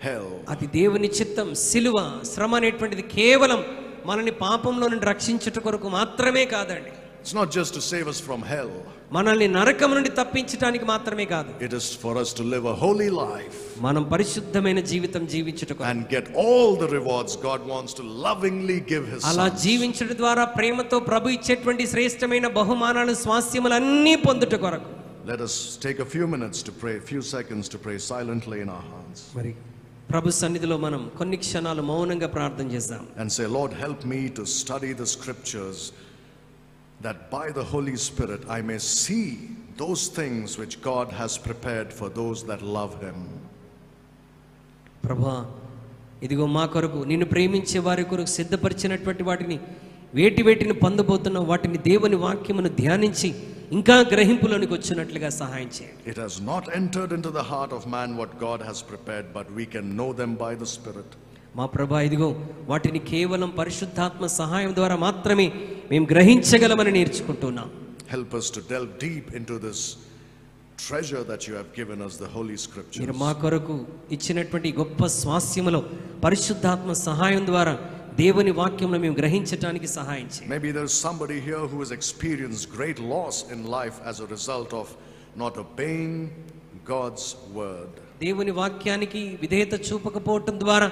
S1: hell.
S2: అది దేవుని చిత్తం. సిలువ శ్రమ అనేటువంటిది కేవలం మనల్ని పాపంలో నుండి రక్షించుట కొరకు మాత్రమే కాదండి.
S1: It's not just to save us from hell.
S2: మనల్ని నరకం నుండి తప్పించడానికి మాత్రమే కాదు,
S1: It is for us to live a holy life
S2: మనం పరిశుద్ధమైన జీవితం జీవించుటకు,
S1: and get all the rewards God wants to lovingly give his
S2: అలా
S1: son.
S2: జీవించడం ద్వారా ప్రేమతో ప్రభు ఇచ్చేటువంటి శ్రేష్టమైన బహుమానాలు, స్వాస్యములన్నీ పొందుట కొరకు.
S1: Let us take a few minutes to pray, a few seconds to pray silently in our hearts.
S2: మరి ప్రభు సన్నిధిలో మనం కొన్ని క్షణాలు మౌనంగా ప్రార్థన చేద్దాం.
S1: And say, Lord, help me to study the scriptures, that by the Holy Spirit I may see those things which God has prepared for those that love him.
S2: ప్రభా, ఇదిగో మా కొరకు, నిన్ను ప్రేమించే వారి కొరకు సిద్ధపరిచినటువంటి వాటిని, వేటిని పొందబోతున్న వాటిని దేవుని వాక్యమును ధ్యానించి ఇంకా గ్రహింపులోనికి వచ్చినట్లుగా సహాయం చేయండి.
S1: It has not entered into the heart of man what God has prepared, but we can know them by the Spirit.
S2: మా ప్రభా ఇదిగో వాటిని కేవలం పరిశుద్ధాత్మ సహాయం ద్వారా మాత్రమే మేము గ్రహించగలమని నేర్చుకుంటున్నాం.
S1: Help us to delve deep into this treasure that you have given us, the Holy Scriptures.
S2: మీరు మా కొరకు ఇచ్చినటువంటి గొప్ప స్వాస్యములో పరిశుద్ధాత్మ సహాయం ద్వారా దేవుని వాక్యంలో మేము గ్రహించడానికి సహాయం చేయండి.
S1: Maybe there is somebody here who has experienced great loss in life as a result of not obeying God's word.
S2: దేవుని వాక్యానికి విధేయత చూపకపోవటం ద్వారా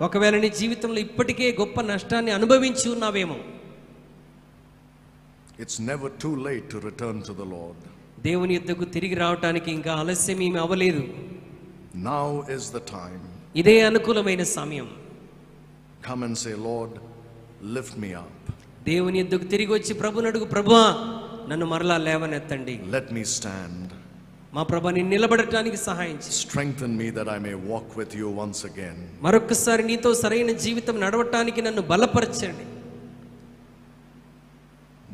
S2: ఒకవేళ నీ జీవితంలో ఇప్పటికే గొప్ప నష్టాన్ని అనుభవించి ఉన్నావేమో.
S1: It's never too late to return to the Lord.
S2: దేవుని యొద్దకు తిరిగి రావటానికి ఇంకా ఆలస్యం ఏమీ అవ్వలేదు.
S1: Now is the time.
S2: ఇదే అనుకూలమైన సమయం.
S1: Come and say, Lord, lift me up.
S2: దేవుని యొద్దకు తిరిగి వచ్చి ప్రభుని అడుగు, ప్రభువా నన్ను మరలా లేవనెత్తండి.
S1: Let me stand.
S2: మా ప్రభా నేను నిలబడటానికి సహాయం చేయి.
S1: Strengthen me that I may walk with you once again.
S2: మరొకసారి నీతో సరైన జీవితం నడవటానికి నన్ను బలపరచండి.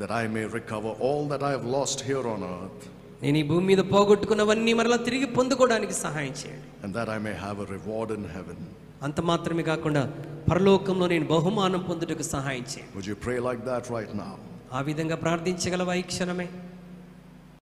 S1: That I may recover all that I have lost here on earth.
S2: నేను ఈ భూమి మీద పోగొట్టుకున్నవన్నీ మరలా తిరిగి పొందుకోవడానికి సహాయం చేయండి.
S1: And that I may have a reward in heaven.
S2: అంత మాత్రమే కాకుండా పరలోకంలో నేను బహుమానం పొందుటకు సహాయం చేయండి.
S1: Would you pray like that right now?
S2: ఆ విధంగా ప్రార్థించగలవా ఈ క్షణమే?